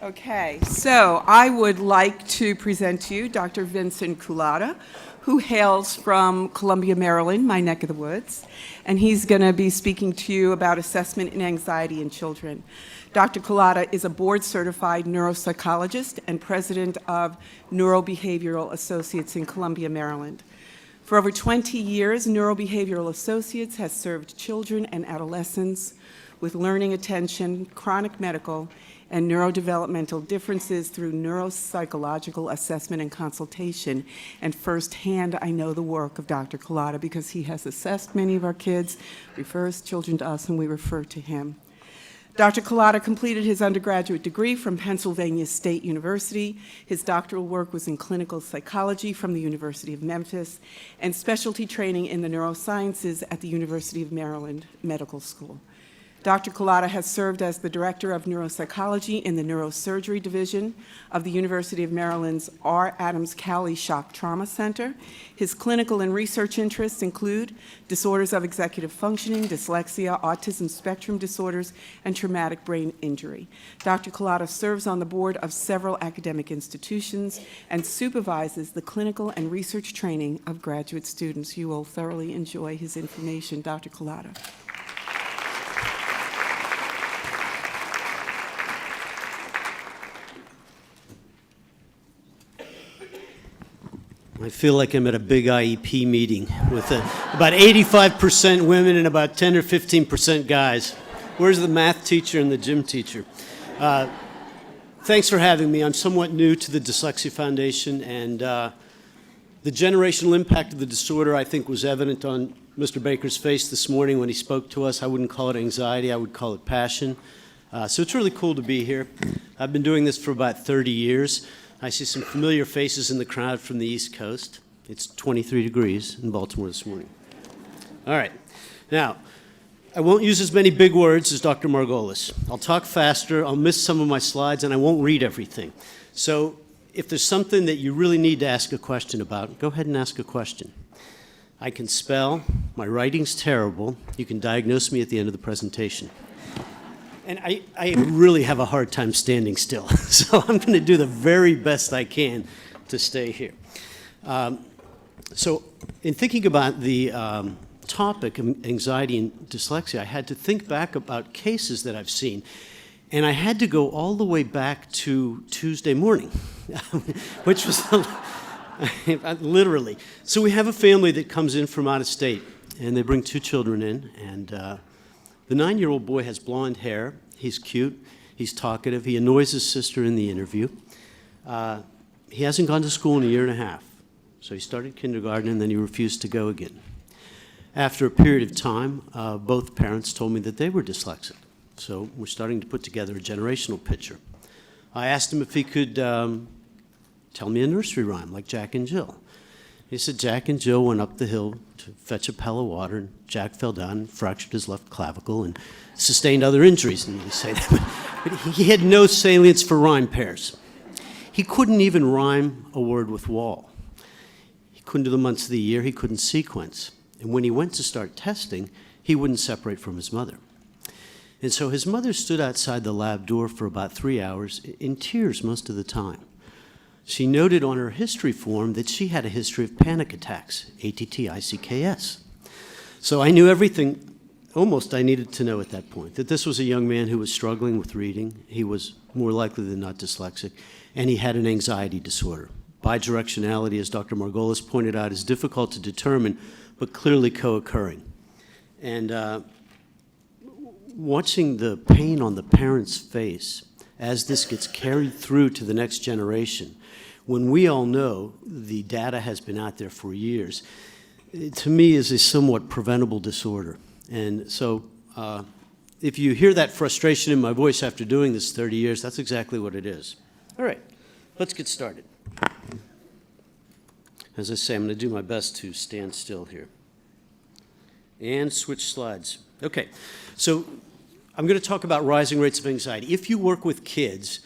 Okay, so I would like to present to you Dr. Vincent Culata, who hails from Columbia, Maryland, my neck of the woods, and he's going to be speaking to you about assessment and anxiety in children. Dr. Culata is a board-certified neuropsychologist and president of Neurobehavioral Associates in Columbia, Maryland. For over 20 years, Neurobehavioral Associates has served children and adolescents with learning attention, chronic medical, and neurodevelopmental differences through neuropsychological assessment and consultation. And firsthand, I know the work of Dr. Culata because he has assessed many of our kids, refers children to us, and we refer to him. Dr. Culata completed his undergraduate degree from Pennsylvania State University. His doctoral work was in clinical psychology from the University of Memphis and specialty training in the neurosciences at the University of Maryland Medical School. Dr. Culata has served as the Director of Neuropsychology in the Neurosurgery Division of the University of Maryland's R. Adams Cowley Shock Trauma Center. His clinical and research interests include disorders of executive functioning, dyslexia, autism spectrum disorders, and traumatic brain injury. Dr. Culata serves on the board of several academic institutions and supervises the clinical and research training of graduate students. You will thoroughly enjoy his information. Dr. Culata. I feel like I'm at a big IEP meeting with about 85% women and about 10 or 15% guys. Where's the math teacher and the gym teacher? Thanks for having me. I'm somewhat new to the Dyslexia Foundation, and the generational impact of the disorder, I think, was evident on Mr. Baker's face this morning when he spoke to us. I wouldn't call it anxiety. I would call it passion. So it's really cool to be here. I've been doing this for about 30 years. I see some familiar faces in the crowd from the East Coast. It's 23 degrees in Baltimore this morning. All right. Now, I won't use as many big words as Dr. Margolis. I'll talk faster, I'll miss some of my slides, and I won't read everything. So if there's something that you really need to ask a question about, go ahead and ask a question. I can spell, my writing's terrible, you can diagnose me at the end of the presentation. And I really have a hard time standing still, so I'm going to do the very best I can to stay here. So in thinking about the topic of anxiety and dyslexia, I had to think back about cases that I've seen, and I had to go all the way back to Tuesday morning, which was literally. So we have a family that comes in from out of state, and they bring two children in, and the 9-year-old boy has blonde hair. He's cute. He's talkative. He annoys his sister in the interview. He hasn't gone to school in a year and a half. So he started kindergarten, and then he refused to go again. After a period of time, both parents told me that they were dyslexic. So we're starting to put together a generational picture. I asked him if he could tell me a nursery rhyme like Jack and Jill. He said Jack and Jill went up the hill to fetch a pail of water, and Jack fell down and fractured his left clavicle and sustained other injuries. And he said, but he had no salience for rhyme pairs. He couldn't even rhyme a word with wall. He couldn't do the months of the year. He couldn't sequence. And when he went to start testing, he wouldn't separate from his mother. And so his mother stood outside the lab door for about 3 hours in tears most of the time. She noted on her history form that she had a history of panic attacks, ATTICKS. So I knew everything, almost I needed to know at that point, that this was a young man who was struggling with reading. He was more likely than not dyslexic, and he had an anxiety disorder. Bidirectionality, as Dr. Margolis pointed out, is difficult to determine, but clearly co-occurring. And watching the pain on the parent's face as this gets carried through to the next generation, when we all know the data has been out there for years, it, to me, is a somewhat preventable disorder. And so if you hear that frustration in my voice after doing this 30 years, that's exactly what it is. All right, let's get started. As I say, I'm going to do my best to stand still here. And switch slides. Okay, so I'm going to talk about rising rates of anxiety. If you work with kids,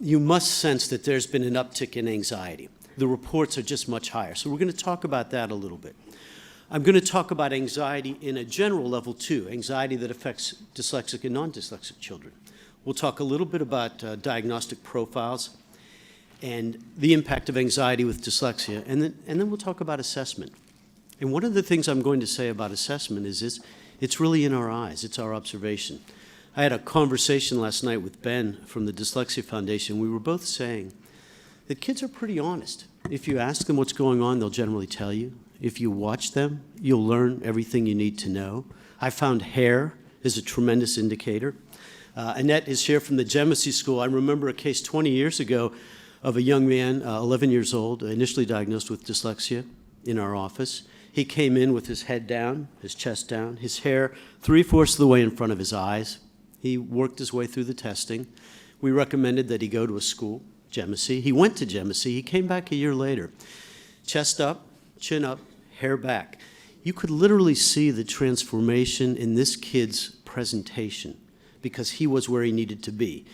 you must sense that there's been an uptick in anxiety. The reports are just much higher. So we're going to talk about that a little bit. I'm going to talk about anxiety in a general level too, anxiety that affects dyslexic and non-dyslexic children. We'll talk a little bit about diagnostic profiles and the impact of anxiety with dyslexia, and then we'll talk about assessment. And one of the things I'm going to say about assessment is it's really in our eyes, it's our observation. I had a conversation last night with Ben from the Dyslexia Foundation. We were both saying that kids are pretty honest. If you ask them what's going on, they'll generally tell you. If you watch them, you'll learn everything you need to know. I found hair is a tremendous indicator. Annette is here from the Genesee School. I remember a case 20 years ago of a young man, 11 years old, initially diagnosed with dyslexia in our office. He came in with his head down, his chest down, his hair 3/4 of the way in front of his eyes. He worked his way through the testing. We recommended that he go to a school, Genesee. He went to Genesee. He came back a year later. Chest up, chin up, hair back. You could literally see the transformation in this kid's presentation because he was where he needed to be.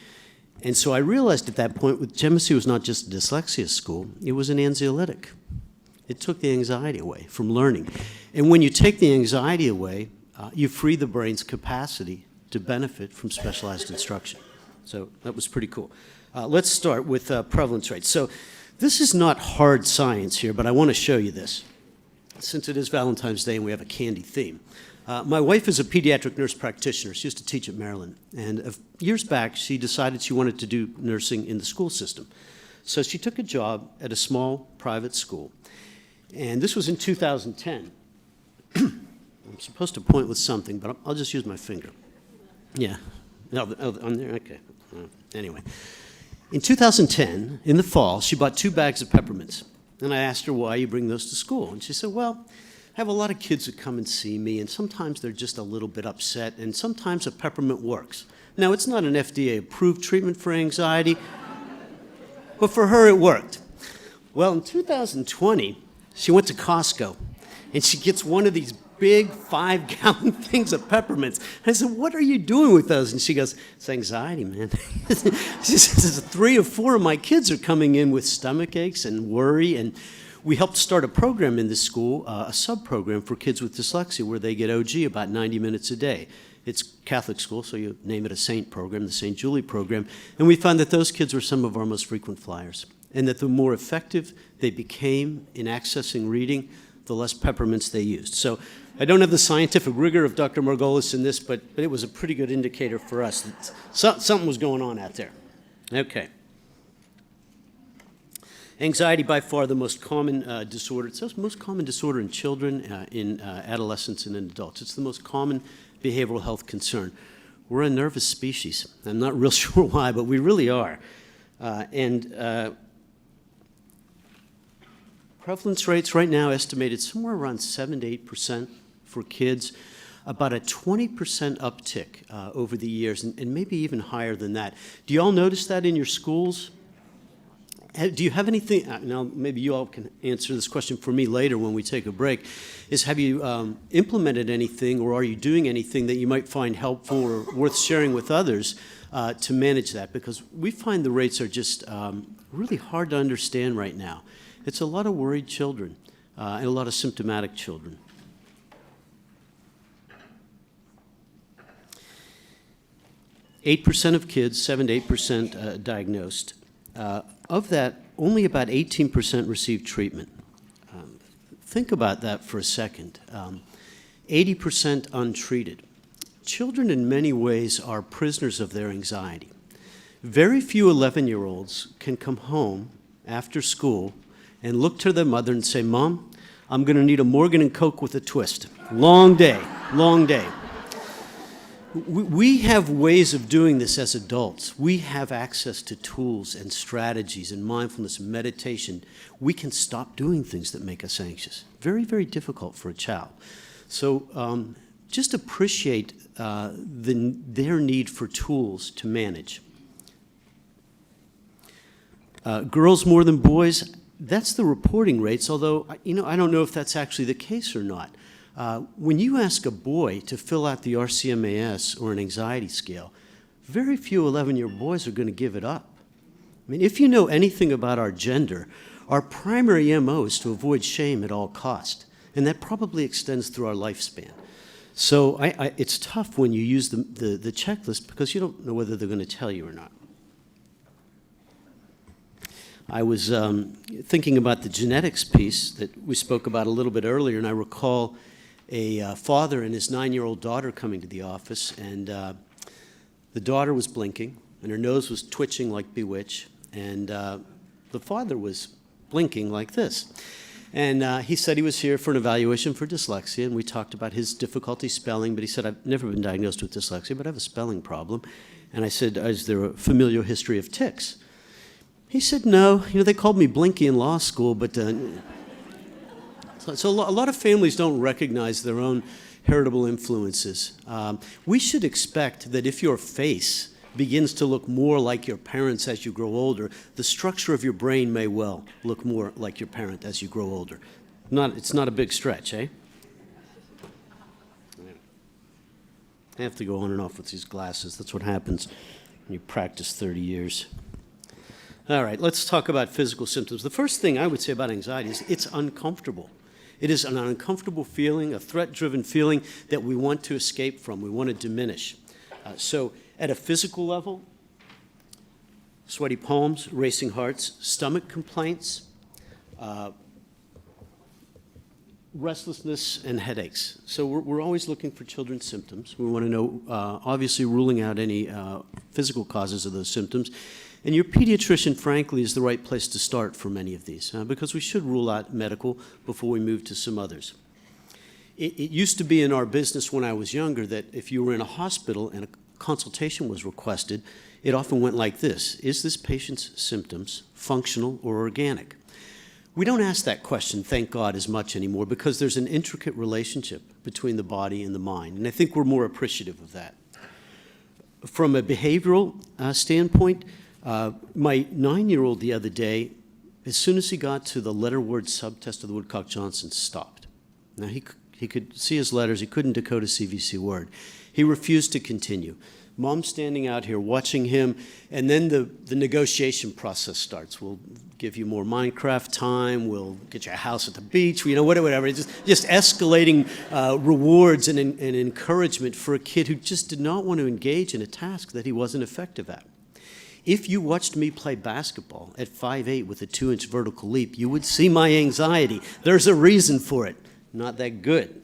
And so I realized at that point, with Genesee was not just a dyslexia school, it was an anxiolytic. It took the anxiety away from learning. And when you take the anxiety away, you free the brain's capacity to benefit from specialized instruction. So that was pretty cool. Let's start with prevalence rates. So this is not hard science here, but I want to show you this. Since it is Valentine's Day and we have a candy theme. My wife is a pediatric nurse practitioner. She used to teach at Maryland. And years back, she decided she wanted to do nursing in the school system. So she took a job at a small private school. And this was in 2010. I'm supposed to point with something, but I'll just use my finger. Yeah. No, I'm there? Okay. Anyway. In 2010, in the fall, she bought 2 bags of peppermints. And I asked her, why you bring those to school? And she said, well, I have a lot of kids that come and see me, and sometimes they're just a little bit upset, and sometimes a peppermint works. Now, it's not an FDA-approved treatment for anxiety, but for her, it worked. Well, in 2020, she went to Costco, and she gets one of these big 5-gallon things of peppermints. And I said, what are you doing with those? And she goes, it's anxiety, man. She says, 3 or 4 of my kids are coming in with stomach aches and worry, and we helped start a program in this school, a sub-program for kids with dyslexia where they get OG about 90 minutes a day. It's Catholic school, so you name it a saint program, the St. Julie program, and we found that those kids were some of our most frequent flyers, and that the more effective they became in accessing reading, the less peppermints they used. So I don't have the scientific rigor of Dr. Margolis in this, but it was a pretty good indicator for us that something was going on out there. Okay. Anxiety, by far the most common disorder. It's the most common disorder in children, in adolescents, and in adults. It's the most common behavioral health concern. We're a nervous species. I'm not real sure why, but we really are. Prevalence rates right now estimated somewhere around 7 to 8% for kids, about a 20% uptick over the years, and maybe even higher than that. Do you all notice that in your schools? Do you have anything, now maybe you all can answer this question for me later when we take a break, is have you implemented anything or are you doing anything that you might find helpful or worth sharing with others to manage that? Because we find the rates are just really hard to understand right now. It's a lot of worried children and a lot of symptomatic children. – 8% of kids, 7 to 8% diagnosed. Of that, only about 18% receive treatment. Think about that for a second. 80% untreated. Children in many ways are prisoners of their anxiety. Very few 11-year-olds can come home after school and look to their mother and say, Mom, I'm going to need a Morgan and Coke with a twist. Long day, long day. We have ways of doing this as adults. We have access to tools and strategies and mindfulness and meditation. We can stop doing things that make us anxious. Very, very difficult for a child. So just appreciate their need for tools to manage. Girls more than boys, that's the reporting rates, although I don't know if that's actually the case or not. When you ask a boy to fill out the RCMAS or an anxiety scale, very few 11-year boys are going to give it up. I mean, if you know anything about our gender, our primary MO is to avoid shame at all cost, and that probably extends through our lifespan. So it's tough when you use the checklist because you don't know whether they're going to tell you or not. I was thinking about the genetics piece that we spoke about a little bit earlier, and I recall a father and his 9-year-old daughter coming to the office, and the daughter was blinking, and her nose was twitching like Bewitched, and the father was blinking like this. And he said he was here for an evaluation for dyslexia, and we talked about his difficulty spelling, but he said, I've never been diagnosed with dyslexia, but I have a spelling problem. And I said, is there a familial history of tics? He said, no. They called me Blinky in law school, but... So a lot of families don't recognize their own heritable influences. We should expect that if your face begins to look more like your parents as you grow older, the structure of your brain may well look more like your parent as you grow older. It's not a big stretch, eh? I have to go on and off with these glasses. That's what happens when you practice 30 years. All right, let's talk about physical symptoms. The first thing I would say about anxiety is it's uncomfortable. It is an uncomfortable feeling, a threat-driven feeling that we want to escape from, we want to diminish. So at a physical level, sweaty palms, racing hearts, stomach complaints, restlessness, and headaches. So we're always looking for children's symptoms. We want to know, obviously, ruling out any physical causes of those symptoms. And your pediatrician, frankly, is the right place to start for many of these, because we should rule out medical before we move to some others. It used to be in our business when I was younger that if you were in a hospital and a consultation was requested, it often went like this: is this patient's symptoms functional or organic? We don't ask that question, thank God, as much anymore because there's an intricate relationship between the body and the mind, and I think we're more appreciative of that. From a behavioral standpoint, my 9-year-old the other day, as soon as he got to the letter word subtest of the Woodcock-Johnson, stopped. Now, he could see his letters. He couldn't decode a CVC word. He refused to continue. Mom's standing out here watching him, and then the negotiation process starts. We'll give you more Minecraft time. We'll get you a house at the beach. Whatever. It's just escalating rewards and encouragement for a kid who just did not want to engage in a task that he wasn't effective at. If you watched me play basketball at 5'8" with a 2-inch vertical leap, you would see my anxiety. There's a reason for it. Not that good.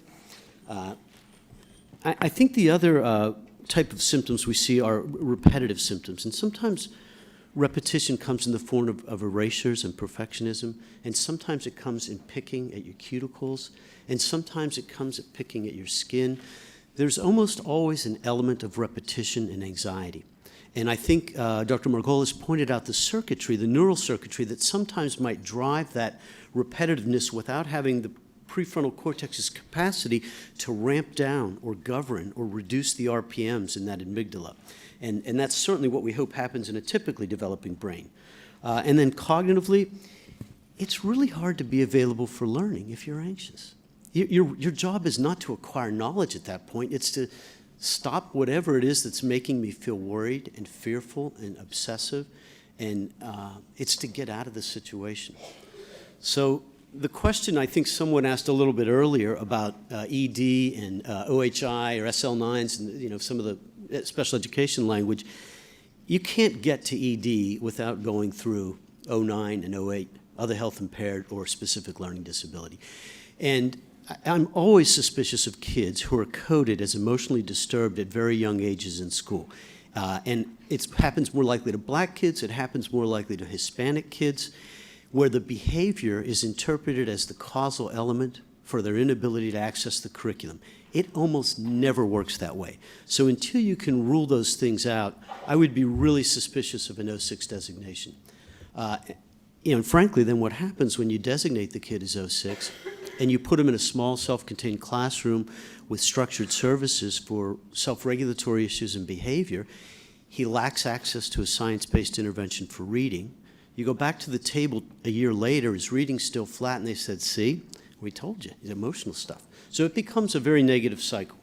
I think the other type of symptoms we see are repetitive symptoms, and sometimes repetition comes in the form of erasures and perfectionism, and sometimes it comes in picking at your cuticles, and sometimes it comes at picking at your skin. There's almost always an element of repetition and anxiety. And I think Dr. Margolis pointed out the circuitry, the neural circuitry that sometimes might drive that repetitiveness without having the prefrontal cortex's capacity to ramp down or govern or reduce the RPMs in that amygdala. And that's certainly what we hope happens in a typically developing brain. And then cognitively, it's really hard to be available for learning if you're anxious. Your job is not to acquire knowledge at that point. It's to stop whatever it is that's making me feel worried and fearful and obsessive, and it's to get out of the situation. So the question I think someone asked a little bit earlier about ED and OHI or SL9s and some of the special education language, you can't get to ED without going through 09 and 08, other health impaired or specific learning disability. And I'm always suspicious of kids who are coded as emotionally disturbed at very young ages in school. And it happens more likely to black kids, it happens more likely to Hispanic kids, where the behavior is interpreted as the causal element for their inability to access the curriculum. It almost never works that way. So until you can rule those things out, I would be really suspicious of an 06 designation. And frankly, then what happens when you designate the kid as 06 and you put him in a small self-contained classroom with structured services for self-regulatory issues and behavior, he lacks access to a science-based intervention for reading. You go back to the table a year later, his reading's still flat, and they said, see, we told you, it's emotional stuff. So it becomes a very negative cycle.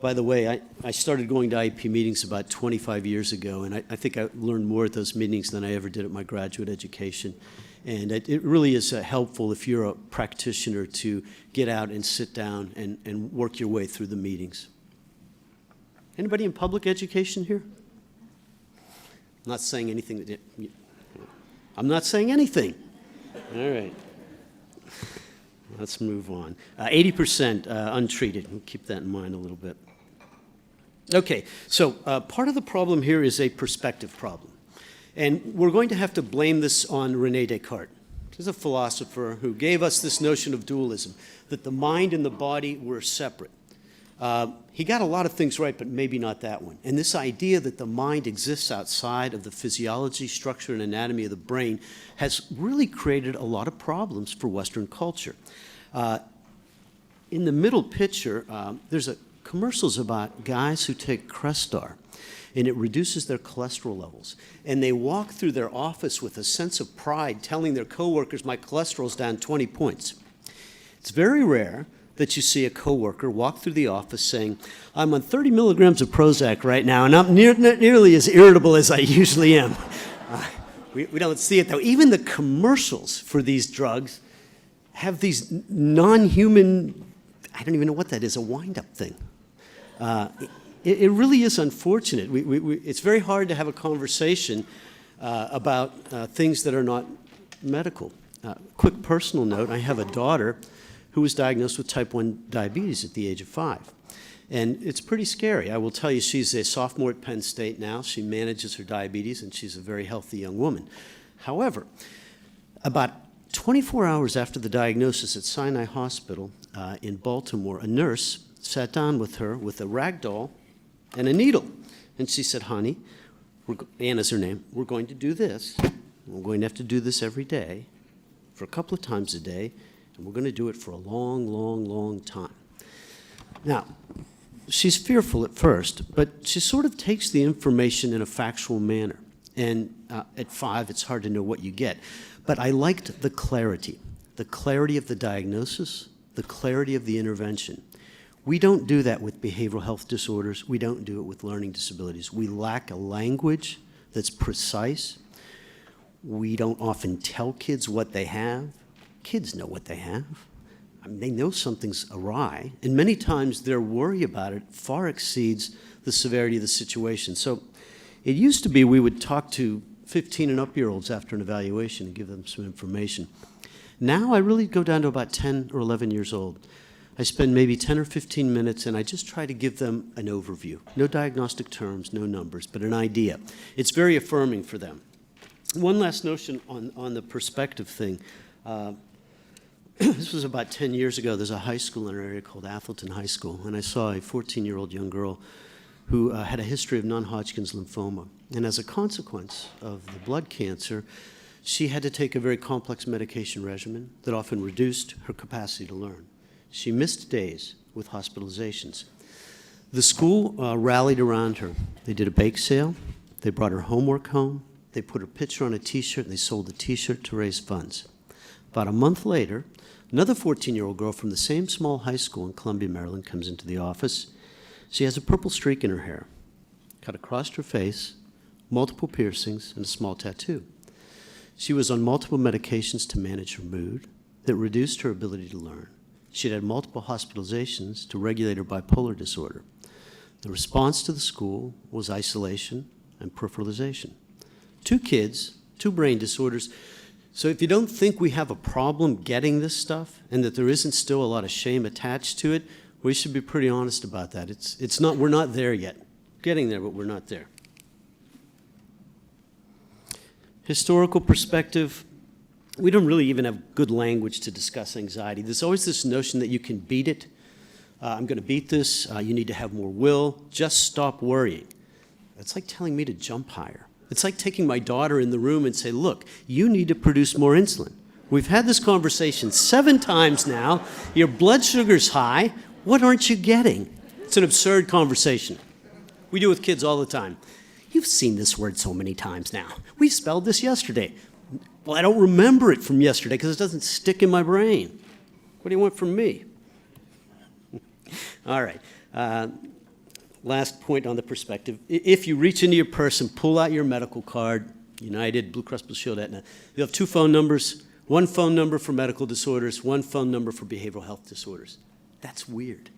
By the way, I started going to IEP meetings about 25 years ago, and I think I learned more at those meetings than I ever did at my graduate education. And it really is helpful if you're a practitioner to get out and sit down and work your way through the meetings. Anybody in public education here? I'm not saying anything. I'm not saying anything. All right. Let's move on. 80% untreated. We'll keep that in mind a little bit. Okay, so part of the problem here is a perspective problem. And we're going to have to blame this on René Descartes. He's a philosopher who gave us this notion of dualism, that the mind and the body were separate. He got a lot of things right, but maybe not that one. And this idea that the mind exists outside of the physiology, structure, and anatomy of the brain has really created a lot of problems for Western culture. In the middle picture, there's commercials about guys who take Crestar, and it reduces their cholesterol levels. And they walk through their office with a sense of pride, telling their coworkers, my cholesterol's down 20 points. It's very rare that you see a coworker walk through the office saying, I'm on 30 milligrams of Prozac right now, and I'm not nearly as irritable as I usually am. We don't see it, though. Even the commercials for these drugs have these non-human, I don't even know what that is, a wind-up thing. It really is unfortunate. It's very hard to have a conversation about things that are not medical. Quick personal note, I have a daughter who was diagnosed with type 1 diabetes at the age of 5. And it's pretty scary. I will tell you, she's a sophomore at Penn State now. She manages her diabetes, and she's a very healthy young woman. However, about 24 hours after the diagnosis at Sinai Hospital in Baltimore, a nurse sat down with her with a rag doll and a needle. And she said, honey, Anna's her name, we're going to do this. We're going to have to do this every day for a couple of times a day, and we're going to do it for a long, long, long time. Now, she's fearful at first, but she sort of takes the information in a factual manner. And at 5, it's hard to know what you get. But I liked the clarity of the diagnosis, the clarity of the intervention. We don't do that with behavioral health disorders. We don't do it with learning disabilities. We lack a language that's precise. We don't often tell kids what they have. Kids know what they have. I mean, they know something's awry, and many times their worry about it far exceeds the severity of the situation. So it used to be we would talk to 15 and up-year-olds after an evaluation and give them some information. Now I really go down to about 10 or 11 years old. I spend maybe 10 or 15 minutes, and I just try to give them an overview. No diagnostic terms, no numbers, but an idea. It's very affirming for them. One last notion on the perspective thing. This was about 10 years ago. There's a high school in our area called Atholton High School, and I saw a 14-year-old young girl who had a history of non-Hodgkin's lymphoma. And as a consequence of the blood cancer, she had to take a very complex medication regimen that often reduced her capacity to learn. She missed days with hospitalizations. The school rallied around her. They did a bake sale. They brought her homework home. They put her picture on a T-shirt. They sold the T-shirt to raise funds. About a month later, another 14-year-old girl from the same small high school in Columbia, Maryland, comes into the office. She has a purple streak in her hair, cut across her face, multiple piercings, and a small tattoo. She was on multiple medications to manage her mood that reduced her ability to learn. She had had multiple hospitalizations to regulate her bipolar disorder. The response to the school was isolation and peripheralization. 2 kids, 2 brain disorders. So if you don't think we have a problem getting this stuff and that there isn't still a lot of shame attached to it, we should be pretty honest about that. It's not, we're not there yet. Getting there, but we're not there. Historical perspective, we don't really even have good language to discuss anxiety. There's always this notion that you can beat it. I'm going to beat this. You need to have more will. Just stop worrying. It's like telling me to jump higher. It's like taking my daughter in the room and say, look, you need to produce more insulin. We've had this conversation 7 times now. Your blood sugar's high. What aren't you getting? It's an absurd conversation. We do it with kids all the time. You've seen this word so many times now. We spelled this yesterday. Well, I don't remember it from yesterday because it doesn't stick in my brain. What do you want from me? All right. Last point on the perspective. If you reach into your purse and pull out your medical card, United, Blue Cross Blue Shield, Aetna. You have 2 phone numbers, 1 phone number for medical disorders, 1 phone number for behavioral health disorders. That's weird.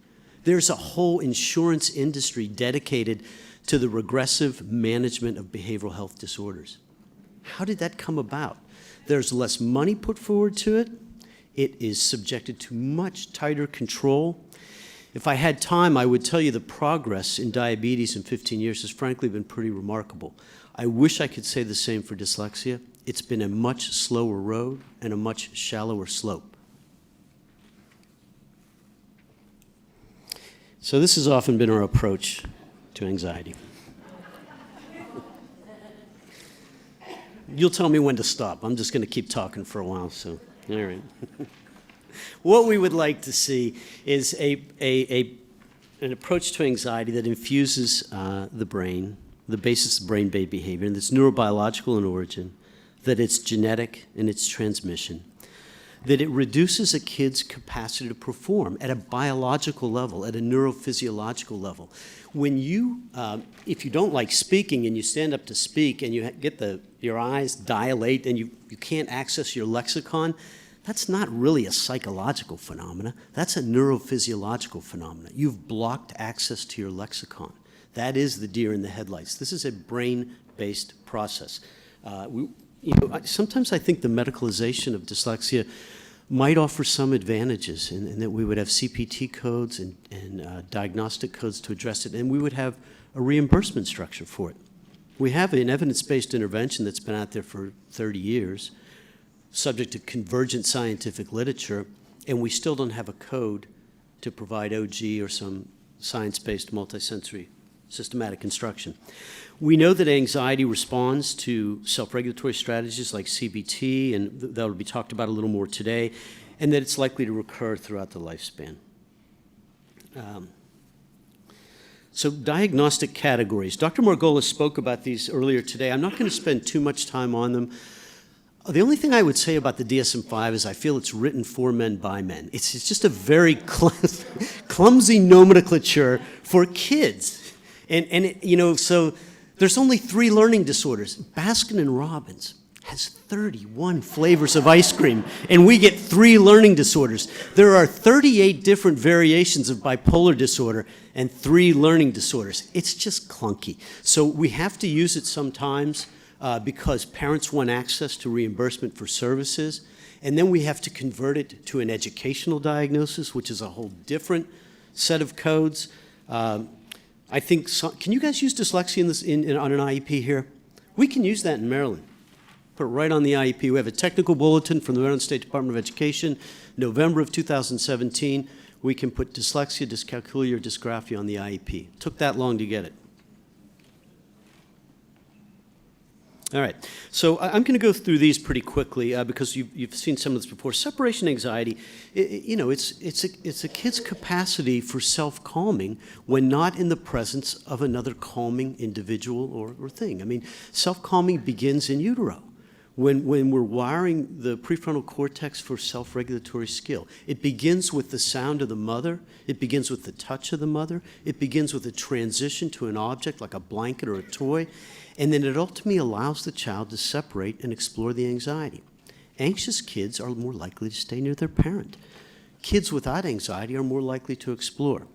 There's a whole insurance industry dedicated to the regressive management of behavioral health disorders. How did that come about? There's less money put forward to it. It is subjected to much tighter control. If I had time, I would tell you the progress in diabetes in 15 years has frankly been pretty remarkable. I wish I could say the same for dyslexia. It's been a much slower road and a much shallower slope. So this has often been our approach to anxiety. You'll tell me when to stop. I'm just going to keep talking for a while, so all right. What we would like to see is an approach to anxiety that infuses the brain, the basis of brain-based behavior, and that's neurobiological in origin, that it's genetic in its transmission, that it reduces a kid's capacity to perform at a biological level, at a neurophysiological level. When you, if you don't like speaking and you stand up to speak and you get your eyes dilate and you can't access your lexicon, that's not really a psychological phenomena. That's a neurophysiological phenomena. You've blocked access to your lexicon. That is the deer in the headlights. This is a brain-based process. Sometimes I think the medicalization of dyslexia might offer some advantages in that we would have CPT codes and diagnostic codes to address it, and we would have a reimbursement structure for it. We have an evidence-based intervention that's been out there for 30 years, subject to convergent scientific literature, and we still don't have a code to provide OG or some science-based multisensory systematic instruction. We know that anxiety responds to self-regulatory strategies like CBT, and that will be talked about a little more today, and that it's likely to recur throughout the lifespan. So diagnostic categories. Dr. Margolis spoke about these earlier today. I'm not going to spend too much time on them. The only thing I would say about the DSM-5 is I feel it's written for men by men. It's just a very clumsy nomenclature for kids. So there's only 3 learning disorders. Baskin-Robbins has 31 flavors of ice cream, and we get 3 learning disorders. There are 38 different variations of bipolar disorder and 3 learning disorders. It's just clunky. So we have to use it sometimes because parents want access to reimbursement for services, and then we have to convert it to an educational diagnosis, which is a whole different set of codes. I think, can you guys use dyslexia on an IEP here? We can use that in Maryland. Put it right on the IEP. We have a technical bulletin from the Maryland State Department of Education, November of 2017. We can put dyslexia, dyscalculia, or dysgraphia on the IEP. Took that long to get it. All right, so I'm going to go through these pretty quickly because you've seen some of this before. Separation anxiety, it's a kid's capacity for self-calming when not in the presence of another calming individual or thing. I mean, self-calming begins in utero when we're wiring the prefrontal cortex for self-regulatory skill. It begins with the sound of the mother. It begins with the touch of the mother. It begins with a transition to an object like a blanket or a toy. And then it ultimately allows the child to separate and explore the anxiety. Anxious kids are more likely to stay near their parent. Kids without anxiety are more likely to explore.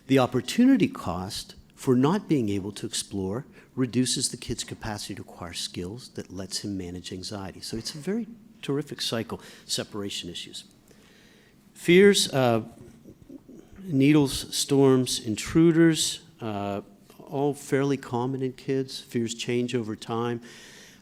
The opportunity cost for not being able to explore reduces the kid's capacity to acquire skills that lets him manage anxiety. So it's a very terrific cycle, separation issues. Fears, needles, storms, intruders, all fairly common in kids. Fears change over time.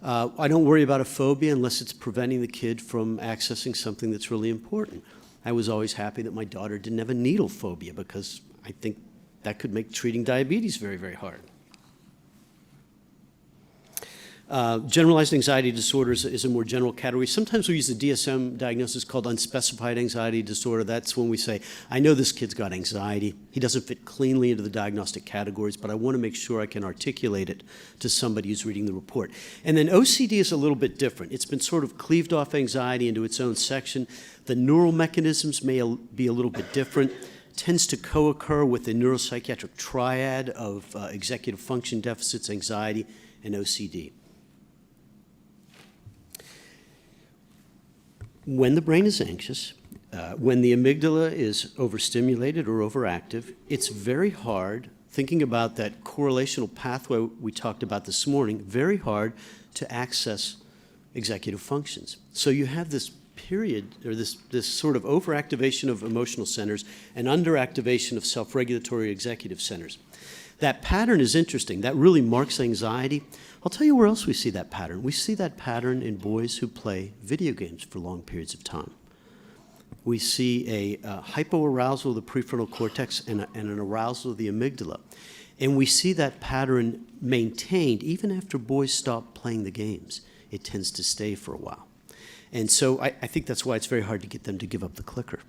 I don't worry about a phobia unless it's preventing the kid from accessing something that's really important. I was always happy that my daughter didn't have a needle phobia because I think that could make treating diabetes very, very hard. Generalized anxiety disorders is a more general category. Sometimes we use the DSM diagnosis called unspecified anxiety disorder. That's when we say, I know this kid's got anxiety. He doesn't fit cleanly into the diagnostic categories, but I want to make sure I can articulate it to somebody who's reading the report. And then OCD is a little bit different. It's been sort of cleaved off anxiety into its own section. The neural mechanisms may be a little bit different. Tends to co-occur with the neuropsychiatric triad of executive function deficits, anxiety, and OCD. when the brain is anxious, when the amygdala is overstimulated or overactive, it's very hard, thinking about that correlational pathway we talked about this morning, very hard to access executive functions. So you have this period, or this sort of overactivation of emotional centers and underactivation of self-regulatory executive centers. That pattern is interesting. That really marks anxiety. I'll tell you where else we see that pattern. We see that pattern in boys who play video games for long periods of time. We see a hypoarousal of the prefrontal cortex and an arousal of the amygdala. And we see that pattern maintained even after boys stop playing the games. It tends to stay for a while. And so I think that's why it's very hard to get them to give up the clicker.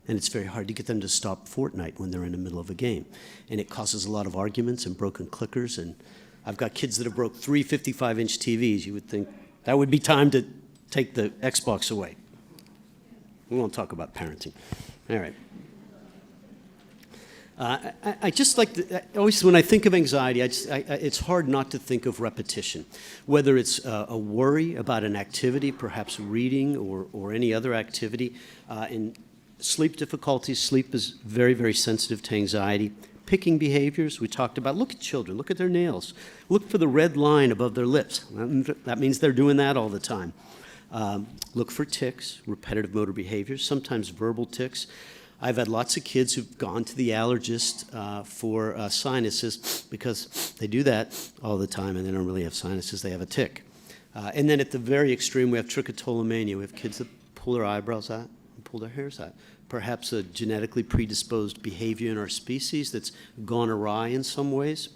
And it's very hard to get them to stop Fortnite when they're in the middle of a game. And it causes a lot of arguments and broken clickers. And I've got kids that have broke 3 55-inch TVs. You would think that would be time to take the Xbox away. We won't talk about parenting. All right. I just like to, always when I think of anxiety, it's hard not to think of repetition, whether it's a worry about an activity, perhaps reading or any other activity. In sleep difficulties, sleep is very, very sensitive to anxiety. Picking behaviors, we talked about. Look at children, look at their nails. Look for the red line above their lips. That means they're doing that all the time. Look for tics, repetitive motor behaviors, sometimes verbal tics. I've had lots of kids who've gone to the allergist for sinuses because they do that all the time and they don't really have sinuses, they have a tic. And then at the very extreme, we have trichotillomania. We have kids that pull their eyebrows out and pull their hairs out. Perhaps a genetically predisposed behavior in our species that's gone awry in some ways.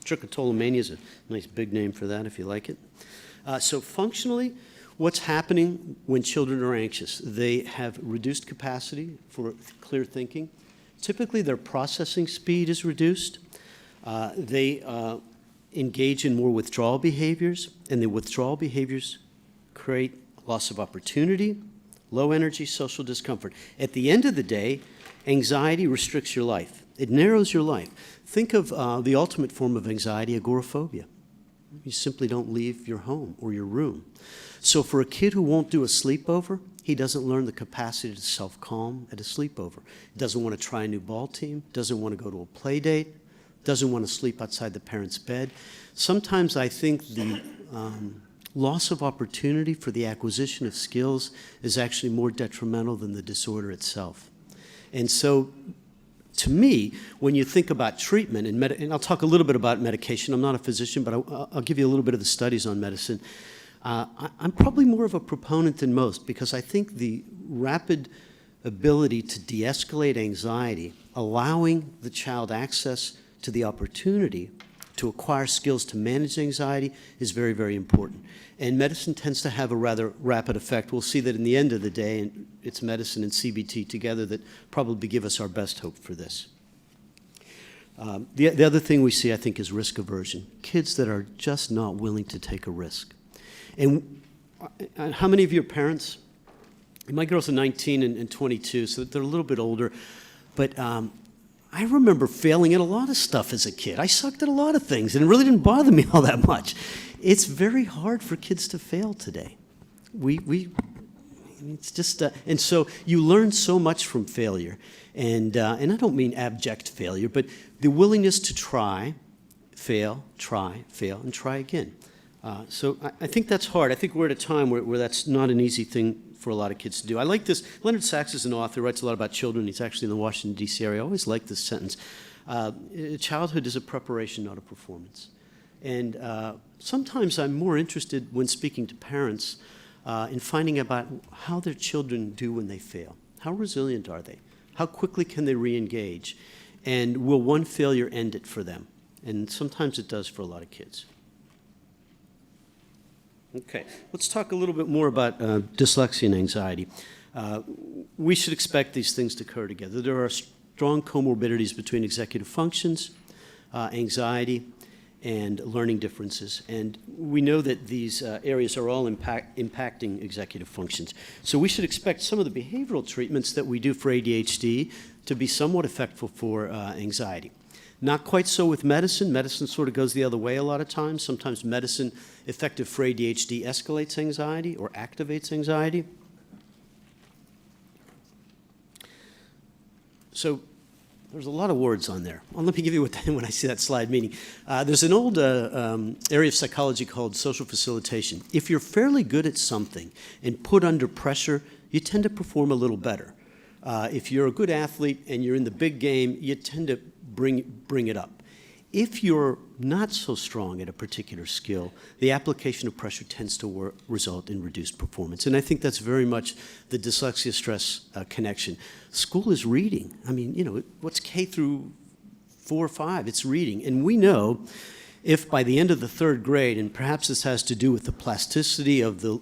Trichotillomania is a nice big name for that if you like it. So functionally, what's happening when children are anxious? They have reduced capacity for clear thinking. Typically, their processing speed is reduced. They engage in more withdrawal behaviors, and the withdrawal behaviors create loss of opportunity, low energy, social discomfort. At the end of the day, anxiety restricts your life. It narrows your life. Think of the ultimate form of anxiety, agoraphobia. You simply don't leave your home or your room. So for a kid who won't do a sleepover, he doesn't learn the capacity to self-calm at a sleepover. Doesn't want to try a new ball team, doesn't want to go to a play date, doesn't want to sleep outside the parent's bed. Sometimes I think the loss of opportunity for the acquisition of skills is actually more detrimental than the disorder itself. And so, to me, when you think about treatment, and I'll talk a little bit about medication. I'm not a physician, but I'll give you a little bit of the studies on medicine. I'm probably more of a proponent than most because I think the rapid ability to de-escalate anxiety, allowing the child access to the opportunity to acquire skills to manage anxiety is very, very important. And medicine tends to have a rather rapid effect. We'll see that in the end of the day, and it's medicine and CBT together that probably give us our best hope for this. The other thing we see, I think, is risk aversion. Kids that are just not willing to take a risk. And how many of you are parents? My girls are 19 and 22, so they're a little bit older. But I remember failing at a lot of stuff as a kid. I sucked at a lot of things, and it really didn't bother me all that much. It's very hard for kids to fail today. It's just, and so you learn so much from failure. And I don't mean abject failure, but the willingness to try, fail, and try again. So I think that's hard. I think we're at a time where that's not an easy thing for a lot of kids to do. I like this. Leonard Sachs is an author, writes a lot about children. He's actually in the Washington, D.C. area. I always like this sentence. Childhood is a preparation, not a performance. And sometimes I'm more interested when speaking to parents in finding about how their children do when they fail. How resilient are they? How quickly can they re-engage? And will one failure end it for them? And sometimes it does for a lot of kids. Okay, let's talk a little bit more about dyslexia and anxiety. We should expect these things to occur together. There are strong comorbidities between executive functions, anxiety, and learning differences. And we know that these areas are all impacting executive functions. So we should expect some of the behavioral treatments that we do for ADHD to be somewhat effective for anxiety. Not quite so with medicine. Medicine sort of goes the other way a lot of times. Sometimes medicine effective for ADHD escalates anxiety or activates anxiety. So there's a lot of words on there. Well, let me give you what when I see that slide meaning. There's an old area of psychology called social facilitation. If you're fairly good at something and put under pressure, you tend to perform a little better. If you're a good athlete and you're in the big game, you tend to bring it up. If you're not so strong at a particular skill, the application of pressure tends to result in reduced performance. And I think that's very much the dyslexia-stress connection. School is reading. I mean, you know, what's K through 4 or 5? It's reading. And we know if by the end of the 3rd grade, and perhaps this has to do with the plasticity of the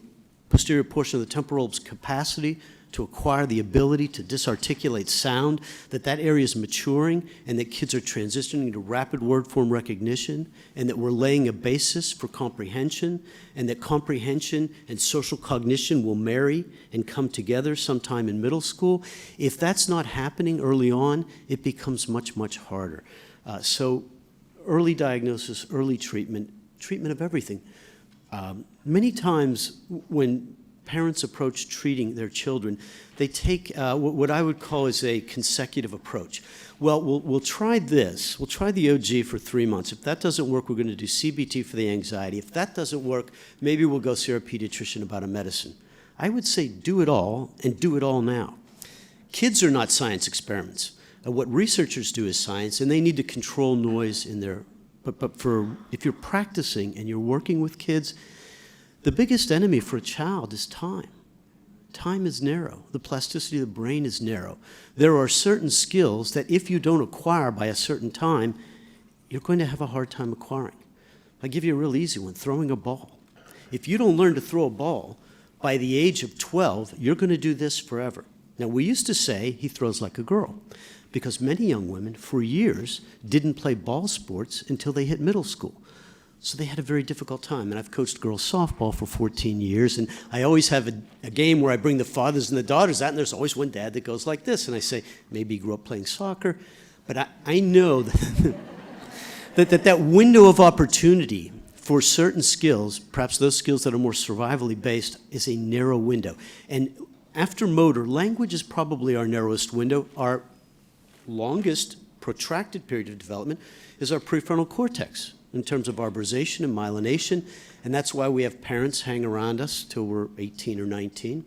posterior portion of the temporal lobe's capacity to acquire the ability to disarticulate sound, that area is maturing and that kids are transitioning to rapid word form recognition, and that we're laying a basis for comprehension, and that comprehension and social cognition will marry and come together sometime in middle school. If that's not happening early on, it becomes much, much harder. So early diagnosis, early treatment of everything. Many times when parents approach treating their children, they take what I would call is a consecutive approach. Well, we'll try this. We'll try the OG for 3 months. If that doesn't work, we're going to do CBT for the anxiety. If that doesn't work, maybe we'll go see our pediatrician about a medicine. I would say do it all, and do it all now. Kids are not science experiments. What researchers do is science, and they need to control noise in their, but if you're practicing and you're working with kids, the biggest enemy for a child is time. Time is narrow. The plasticity of the brain is narrow. There are certain skills that if you don't acquire by a certain time, you're going to have a hard time acquiring. I'll give you a real easy one, throwing a ball. If you don't learn to throw a ball by the age of 12, you're going to do this forever. Now, we used to say he throws like a girl because many young women for years didn't play ball sports until they hit middle school. So they had a very difficult time. And I've coached girls softball for 14 years, and I always have a game where I bring the fathers and the daughters out, and there's always one dad that goes like this. And I say, maybe he grew up playing soccer, but I know that window of opportunity for certain skills, perhaps those skills that are more survivally based, is a narrow window. And after motor, language is probably our narrowest window. Our longest protracted period of development is our prefrontal cortex, in terms of arborization and myelination, and that's why we have parents hang around us till we're 18 or 19.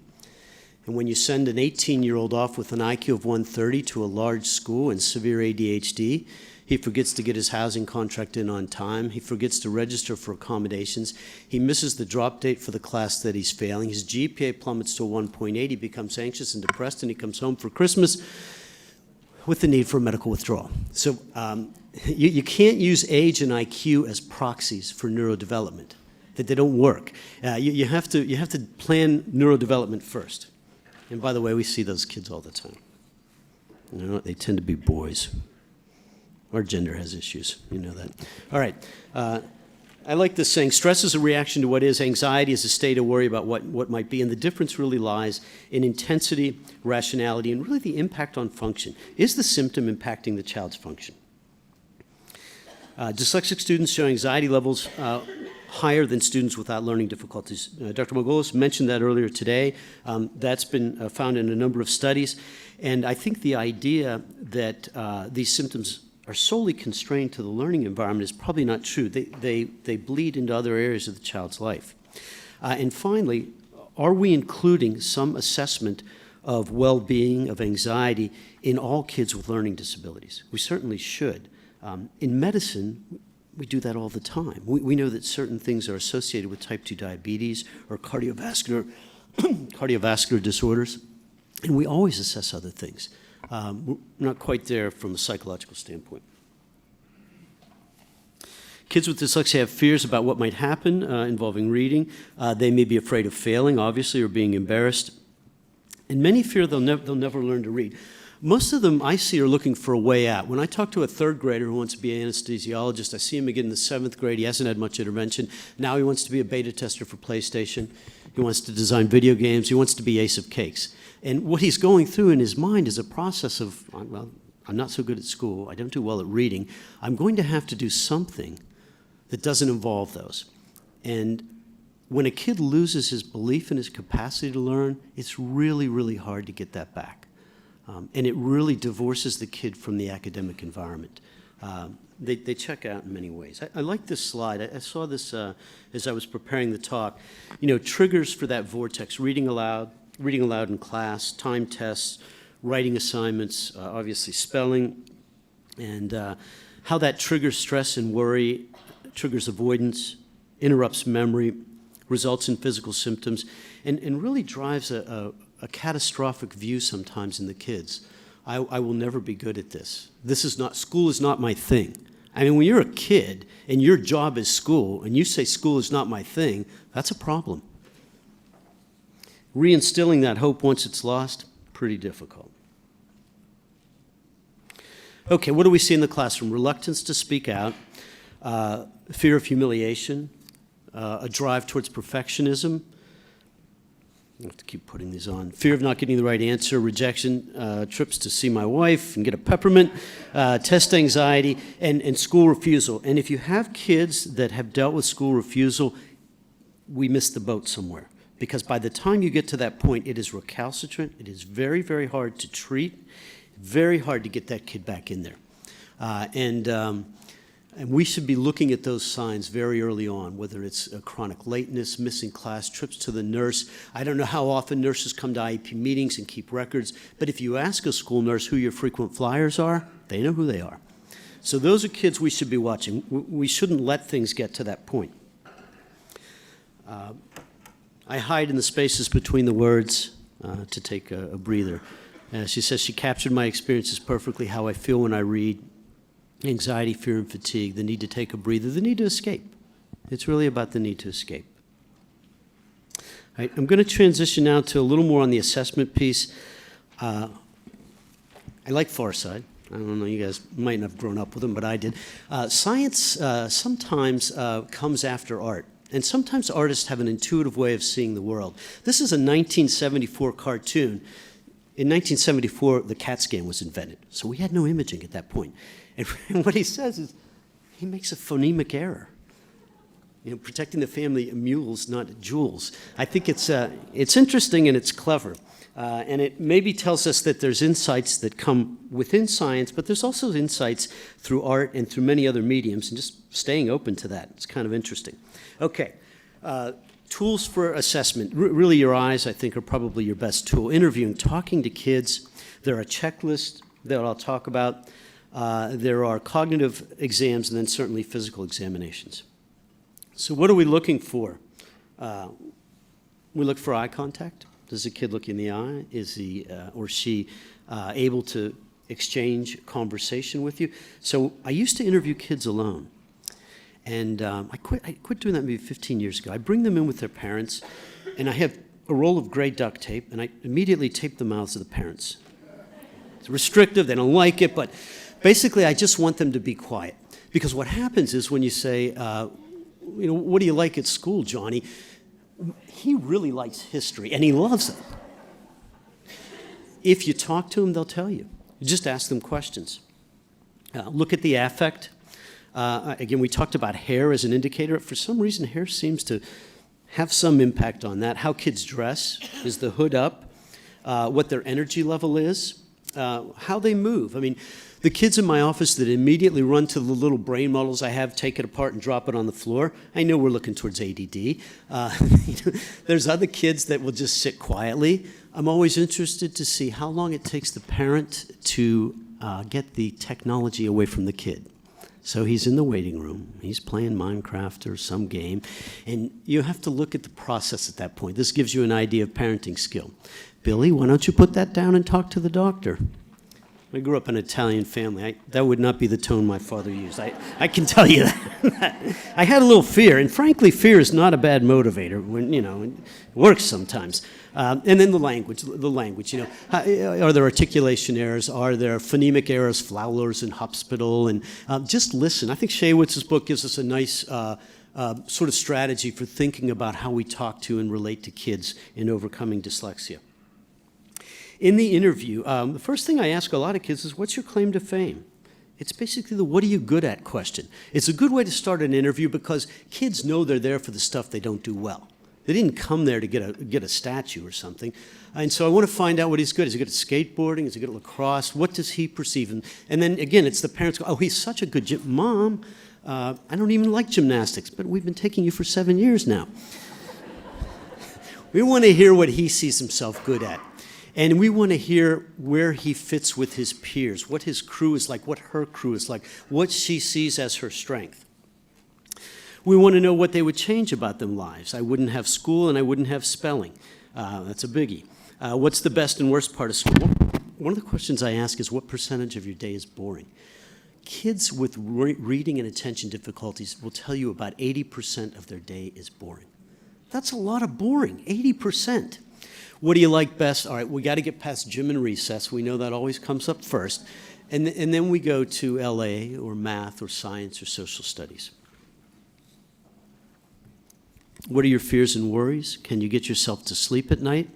And when you send an 18-year-old off with an IQ of 130 to a large school and severe ADHD, he forgets to get his housing contract in on time, he forgets to register for accommodations, he misses the drop date for the class that he's failing, his GPA plummets to 1.8, he becomes anxious and depressed, and he comes home for Christmas with the need for a medical withdrawal. So you can't use age and IQ as proxies for neurodevelopment, that they don't work. You have to plan neurodevelopment first. And by the way, we see those kids all the time. You know, they tend to be boys. Our gender has issues, you know that. All right, I like this saying, stress is a reaction to what is, anxiety is a state of worry about what might be, and the difference really lies in intensity, rationality, and really the impact on function. Is the symptom impacting the child's function? Dyslexic students show anxiety levels higher than students without learning difficulties. Dr. Margolis mentioned that earlier today. That's been found in a number of studies, and I think the idea that these symptoms are solely constrained to the learning environment is probably not true. They bleed into other areas of the child's life. And finally, are we including some assessment of well-being, of anxiety, in all kids with learning disabilities? We certainly should. In medicine, we do that all the time. We know that certain things are associated with type 2 diabetes or cardiovascular disorders, and we always assess other things. We're not quite there from a psychological standpoint. Kids with dyslexia have fears about what might happen involving reading. They may be afraid of failing, obviously, or being embarrassed. And many fear they'll never learn to read. Most of them I see are looking for a way out. When I talk to a 3rd grader who wants to be an anesthesiologist, I see him again in the 7th grade. He hasn't had much intervention. Now he wants to be a beta tester for PlayStation. He wants to design video games. He wants to be Ace of Cakes. And what he's going through in his mind is a process of, well, I'm not so good at school. I don't do well at reading. I'm going to have to do something that doesn't involve those. And when a kid loses his belief in his capacity to learn, it's really, really hard to get that back. And it really divorces the kid from the academic environment. They check out in many ways. I like this slide. I saw this as I was preparing the talk. You know, triggers for that vortex: reading aloud in class, time tests, writing assignments, obviously spelling, and how that triggers stress and worry, triggers avoidance, interrupts memory, results in physical symptoms, and really drives a catastrophic view sometimes in the kids. I will never be good at this. School is not my thing. I mean, when you're a kid and your job is school and you say school is not my thing, that's a problem. Reinstilling that hope once it's lost, pretty difficult. Okay, what do we see in the classroom? Reluctance to speak out, fear of humiliation, a drive towards perfectionism. I have to keep putting these on. Fear of not getting the right answer, rejection, trips to see my wife and get a peppermint, test anxiety, and school refusal. And if you have kids that have dealt with school refusal, we missed the boat somewhere. Because by the time you get to that point, it is recalcitrant. It is very, very hard to treat, very hard to get that kid back in there. And we should be looking at those signs very early on, whether it's a chronic lateness, missing class, trips to the nurse. I don't know how often nurses come to IEP meetings and keep records, but if you ask a school nurse who your frequent flyers are, they know who they are. So those are kids we should be watching. We shouldn't let things get to that point. I hide in the spaces between the words to take a breather. She says she captured my experiences perfectly, how I feel when I read. Anxiety, fear, and fatigue, the need to take a breather, the need to escape. It's really about the need to escape. All right, I'm going to transition now to a little more on the assessment piece. I like Far Side. I don't know, you guys might not have grown up with them, but I did. Science sometimes comes after art. And sometimes artists have an intuitive way of seeing the world. This is a 1974 cartoon. In 1974, the CAT scan was invented, so we had no imaging at that point. And what he says is, he makes a phonemic error. You know, protecting the family mules, not jewels. I think it's interesting and it's clever. And it maybe tells us that there's insights that come within science, but there's also insights through art and through many other mediums, and just staying open to that. It's kind of interesting. Okay, tools for assessment. Really, your eyes, I think, are probably your best tool. Interviewing, talking to kids. There are checklists that I'll talk about. There are cognitive exams, and then certainly physical examinations. So what are we looking for? We look for eye contact. Does the kid look in the eye? Is he or she able to exchange conversation with you? So I used to interview kids alone. And I quit doing that maybe 15 years ago. I bring them in with their parents, and I have a roll of gray duct tape, and I immediately tape the mouths of the parents. It's restrictive, they don't like it, but basically I just want them to be quiet. Because what happens is when you say, you know, what do you like at school, Johnny? He really likes history, and he loves it. If you talk to him, they'll tell you. You just ask them questions. Look at the affect. Again, we talked about hair as an indicator. For some reason, hair seems to have some impact on that. How kids dress, is the hood up, what their energy level is, how they move. I mean, the kids in my office that immediately run to the little brain models I have, take it apart and drop it on the floor, I know we're looking towards ADD. There's other kids that will just sit quietly. I'm always interested to see how long it takes the parent to get the technology away from the kid. So he's in the waiting room, he's playing Minecraft or some game, and you have to look at the process at that point. This gives you an idea of parenting skill. Billy, why don't you put that down and talk to the doctor? I grew up in an Italian family. That would not be the tone my father used. I can tell you that. I had a little fear, and frankly, fear is not a bad motivator. When you know, it works sometimes. And then the language. You know, are there articulation errors? Are there phonemic errors, flowers and hospital? And just listen. I think Shaywitz's book gives us a nice sort of strategy for thinking about how we talk to and relate to kids in overcoming dyslexia. In the interview, the first thing I ask a lot of kids is, what's your claim to fame? It's basically the what are you good at question. It's a good way to start an interview because kids know they're there for the stuff they don't do well. They didn't come there to get a statue or something. And so I want to find out what he's good. Is he good at skateboarding? Is he good at lacrosse? What does he perceive? And then, again, it's the parents go, oh, he's such a good Mom, I don't even like gymnastics, but we've been taking you for 7 years now. We want to hear what he sees himself good at. And we want to hear where he fits with his peers, what his crew is like, what her crew is like, what she sees as her strength. We want to know what they would change about their lives. I wouldn't have school and I wouldn't have spelling. That's a biggie. What's the best and worst part of school? One of the questions I ask is, what percentage of your day is boring? Kids with reading and attention difficulties will tell you about 80% of their day is boring. That's a lot of boring, 80%. What do you like best? All right, we got to get past gym and recess. We know that always comes up first. And then we go to LA or math or science or social studies. What are your fears and worries? Can you get yourself to sleep at night?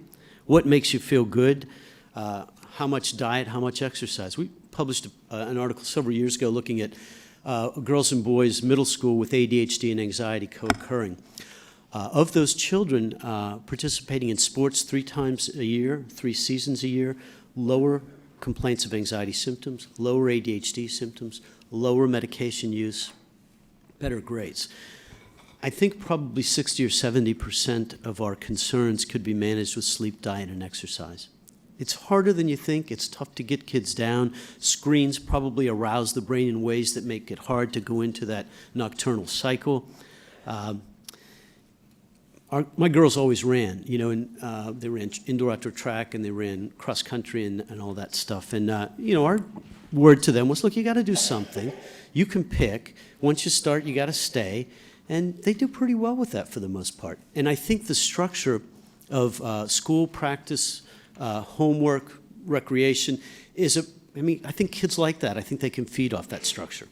What makes you feel good? How much diet, how much exercise? We published an article several years ago looking at girls and boys middle school with ADHD and anxiety co-occurring. Of those children participating in sports 3 times a year, 3 seasons a year, lower complaints of anxiety symptoms, lower ADHD symptoms, lower medication use, better grades. I think probably 60 or 70% of our concerns could be managed with sleep, diet, and exercise. It's harder than you think. It's tough to get kids down. Screens probably arouse the brain in ways that make it hard to go into that nocturnal cycle. My girls always ran, and they ran indoor-outdoor track, and they ran cross-country and all that stuff. And, our word to them was, look, you got to do something. You can pick. Once you start, you got to stay. And they do pretty well with that for the most part. And I think the structure of school, practice, homework, recreation I think kids like that. I think they can feed off that structure.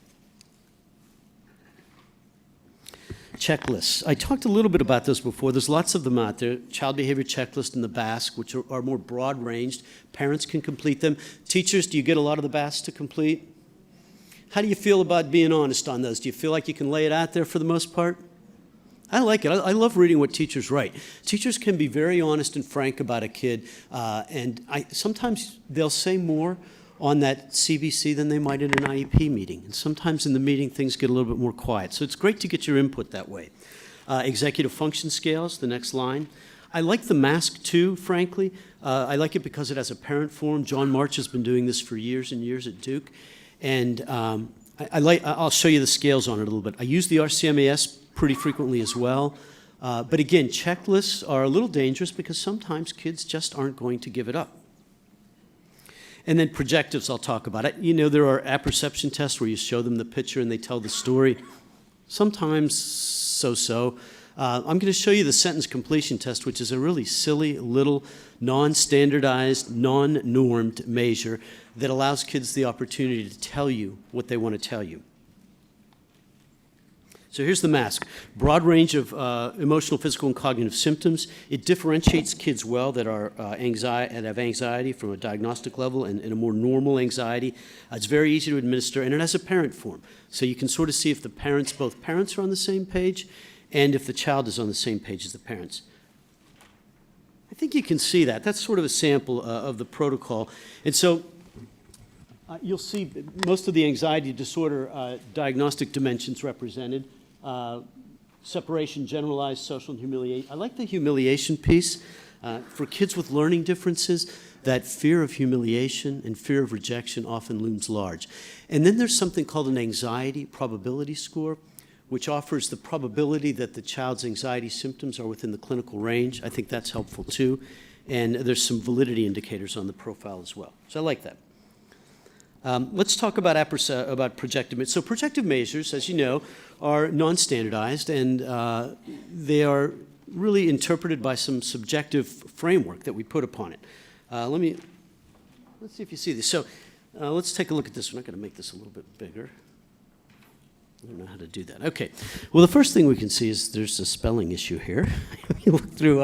Checklists. I talked a little bit about this before. There's lots of them out there. Child behavior checklist and the BASC, which are more broad-ranged. Parents can complete them. Teachers, do you get a lot of the BASC to complete? How do you feel about being honest on those? Do you feel like you can lay it out there for the most part? I like it. I love reading what teachers write. Teachers can be very honest and frank about a kid, and sometimes they'll say more on that CBC than they might in an IEP meeting. And sometimes in the meeting, things get a little bit more quiet. So it's great to get your input that way. Executive function scales, the next line. I like the MASC too, frankly. I like it because it has a parent forum. John March has been doing this for years and years at Duke. And I'll show you the scales on it a little bit. I use the RCMAS pretty frequently as well. But again, checklists are a little dangerous because sometimes kids just aren't going to give it up. And then projectives, I'll talk about it. There are apperception tests where you show them the picture and they tell the story. Sometimes so-so. I'm going to show you the sentence completion test, which is a really silly little non-standardized, non-normed measure that allows kids the opportunity to tell you what they want to tell you. So here's the MASC. Broad range of emotional, physical, and cognitive symptoms. It differentiates kids well that are have anxiety from a diagnostic level and a more normal anxiety. It's very easy to administer, and it has a parent form. So you can sort of see if both parents are on the same page and if the child is on the same page as the parents. I think you can see that. That's sort of a sample of the protocol. And so you'll see most of the anxiety disorder diagnostic dimensions represented. Separation, generalized, social, and humiliation. I like the humiliation piece. For kids with learning differences, that fear of humiliation and fear of rejection often looms large. And then there's something called an anxiety probability score, which offers the probability that the child's anxiety symptoms are within the clinical range. I think that's helpful too. And there's some validity indicators on the profile as well. So I like that. Let's talk about projective measures. So projective measures, as you know, are non-standardized, and they are really interpreted by some subjective framework that we put upon it. Let's see if you see this. So let's take a look at this one. I'm going to make this a little bit bigger. I don't know how to do that. Okay. Well, the first thing we can see is there's a spelling issue here. You look through,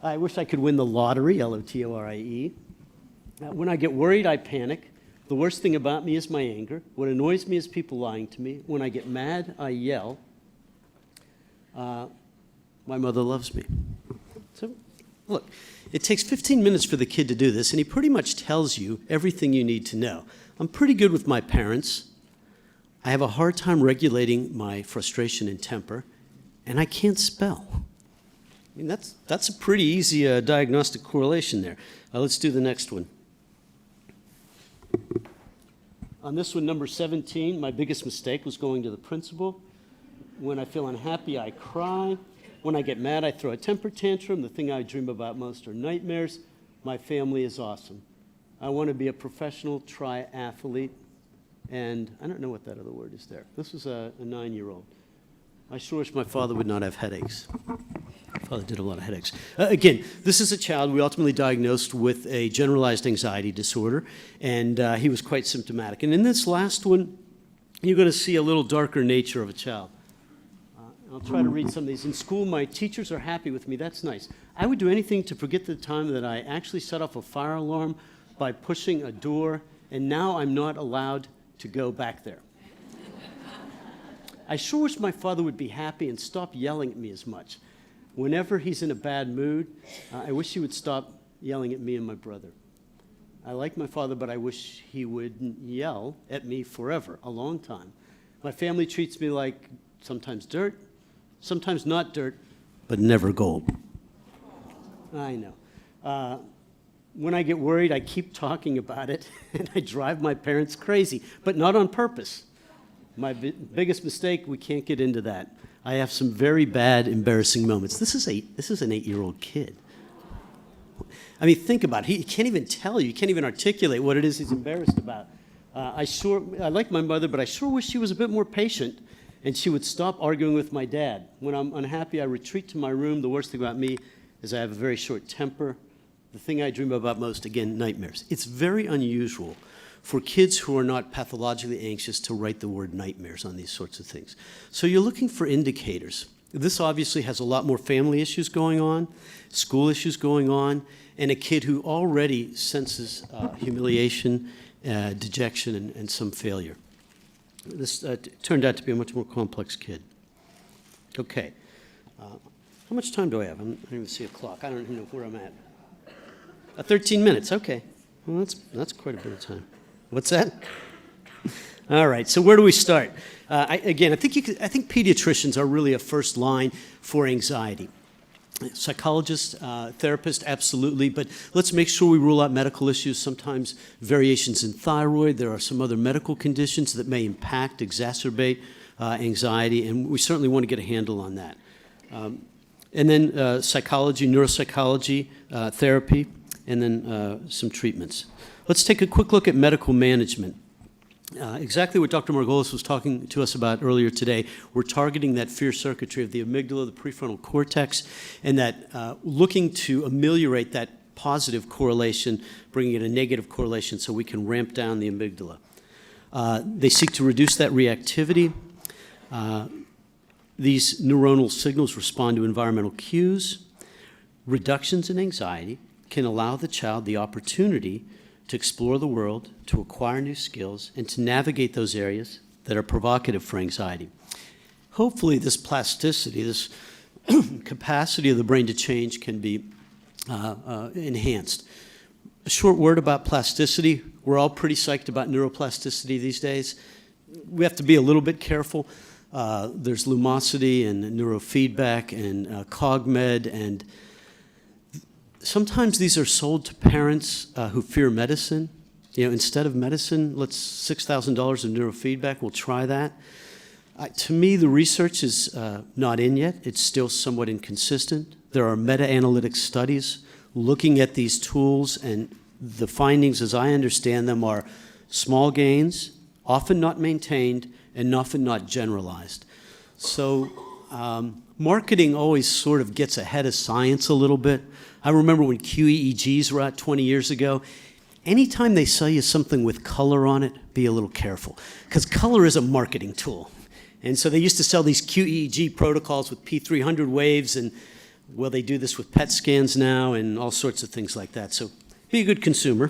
I wish I could win the lottery, L-O-T-O-R-I-E. When I get worried, I panic. The worst thing about me is my anger. What annoys me is people lying to me. When I get mad, I yell. My mother loves me. So, look, it takes 15 minutes for the kid to do this, and he pretty much tells you everything you need to know. I'm pretty good with my parents. I have a hard time regulating my frustration and temper, and I can't spell. I mean, that's a pretty easy diagnostic correlation there. Let's do the next one. On this one, number 17, my biggest mistake was going to the principal. When I feel unhappy, I cry. When I get mad, I throw a temper tantrum. The thing I dream about most are nightmares. My family is awesome. I want to be a professional triathlete. And I don't know what that other word is there. This was a 9-year-old. I sure wish my father would not have headaches. My father did a lot of headaches. Again, this is a child we ultimately diagnosed with a generalized anxiety disorder, and he was quite symptomatic. And in this last one, you're going to see a little darker nature of a child. I'll try to read some of these. In school, my teachers are happy with me. That's nice. I would do anything to forget the time that I actually set off a fire alarm by pushing a door, and now I'm not allowed to go back there. I sure wish my father would be happy and stop yelling at me as much. Whenever he's in a bad mood, I wish he would stop yelling at me and my brother. I like my father, but I wish he wouldn't yell at me forever, a long time. My family treats me like sometimes dirt, sometimes not dirt, but never gold. I know. When I get worried, I keep talking about it, and I drive my parents crazy, but not on purpose. My biggest mistake, we can't get into that. I have some very bad, embarrassing moments. This is an 8-year-old kid. I mean, think about it. He can't even tell you. He can't even articulate what it is he's embarrassed about. I like my mother, but I sure wish she was a bit more patient, and she would stop arguing with my dad. When I'm unhappy, I retreat to my room. The worst thing about me is I have a very short temper. The thing I dream about most, again, nightmares. It's very unusual for kids who are not pathologically anxious to write the word nightmares on these sorts of things. So you're looking for indicators. This obviously has a lot more family issues going on, school issues going on, and a kid who already senses humiliation, dejection, and some failure. This turned out to be a much more complex kid. Okay. How much time do I have? I don't even see a clock. I don't even know where I'm at. 13 minutes, okay. Well, that's quite a bit of time. What's that? All right, so where do we start? I think pediatricians are really a first line for anxiety. Psychologists, therapists, absolutely, but let's make sure we rule out medical issues, sometimes variations in thyroid. There are some other medical conditions that may impact, exacerbate anxiety, and we certainly want to get a handle on that. And then psychology, neuropsychology, therapy, and then some treatments. Let's take a quick look at medical management. Exactly what Dr. Margolis was talking to us about earlier today. We're targeting that fear circuitry of the amygdala, the prefrontal cortex, and that looking to ameliorate that positive correlation, bringing in a negative correlation so we can ramp down the amygdala. They seek to reduce that reactivity. These neuronal signals respond to environmental cues. Reductions in anxiety can allow the child the opportunity to explore the world, to acquire new skills, and to navigate those areas that are provocative for anxiety. Hopefully this plasticity, this capacity of the brain to change can be enhanced. A short word about plasticity. We're all pretty psyched about neuroplasticity these days. We have to be a little bit careful. There's Lumosity and neurofeedback and CogMed, and sometimes these are sold to parents who fear medicine. You know, instead of medicine, let's $6,000 of neurofeedback. We'll try that. To me, the research is not in yet. It's still somewhat inconsistent. There are meta-analytic studies looking at these tools, and the findings, as I understand them, are small gains, often not maintained, and often not generalized. So marketing always sort of gets ahead of science a little bit. I remember when QEEGs were out 20 years ago. Anytime they sell you something with color on it, be a little careful, because color is a marketing tool. And so they used to sell these QEEG protocols with P300 waves, and well, they do this with PET scans now and all sorts of things like that. So be a good consumer.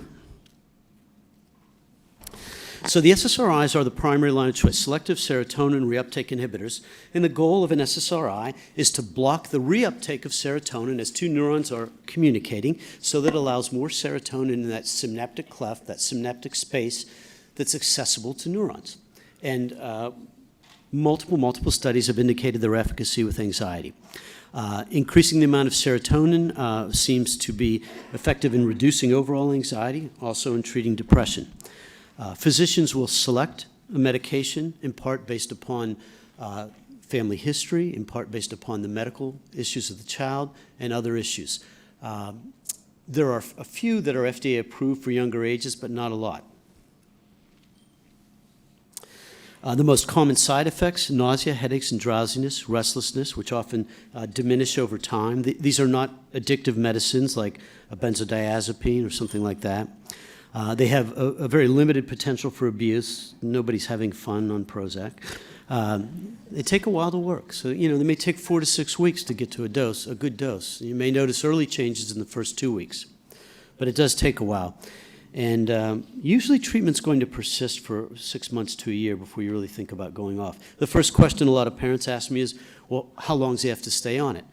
So the SSRIs are the primary line of choice, selective serotonin reuptake inhibitors, and the goal of an SSRI is to block the reuptake of serotonin as two neurons are communicating, so that it allows more serotonin in that synaptic cleft, that synaptic space that's accessible to neurons. And multiple studies have indicated their efficacy with anxiety. Increasing the amount of serotonin seems to be effective in reducing overall anxiety, also in treating depression. Physicians will select a medication in part based upon family history, in part based upon the medical issues of the child, and other issues. There are a few that are FDA approved for younger ages, but not a lot. The most common side effects: nausea, headaches, and drowsiness, restlessness, which often diminish over time. These are not addictive medicines like a benzodiazepine or something like that. They have a very limited potential for abuse. Nobody's having fun on Prozac. They take a while to work. So, they may take 4 to 6 weeks to get to a good dose. You may notice early changes in the first 2 weeks, but it does take a while. And usually treatment's going to persist for 6 months to a year before you really think about going off. The first question a lot of parents ask me is, well, how long does he have to stay on it?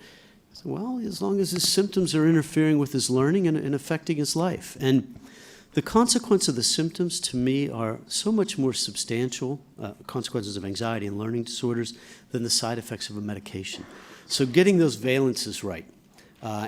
I say, well, as long as his symptoms are interfering with his learning and affecting his life. And the consequence of the symptoms, to me, are so much more substantial, consequences of anxiety and learning disorders, than the side effects of a medication. So getting those valences right.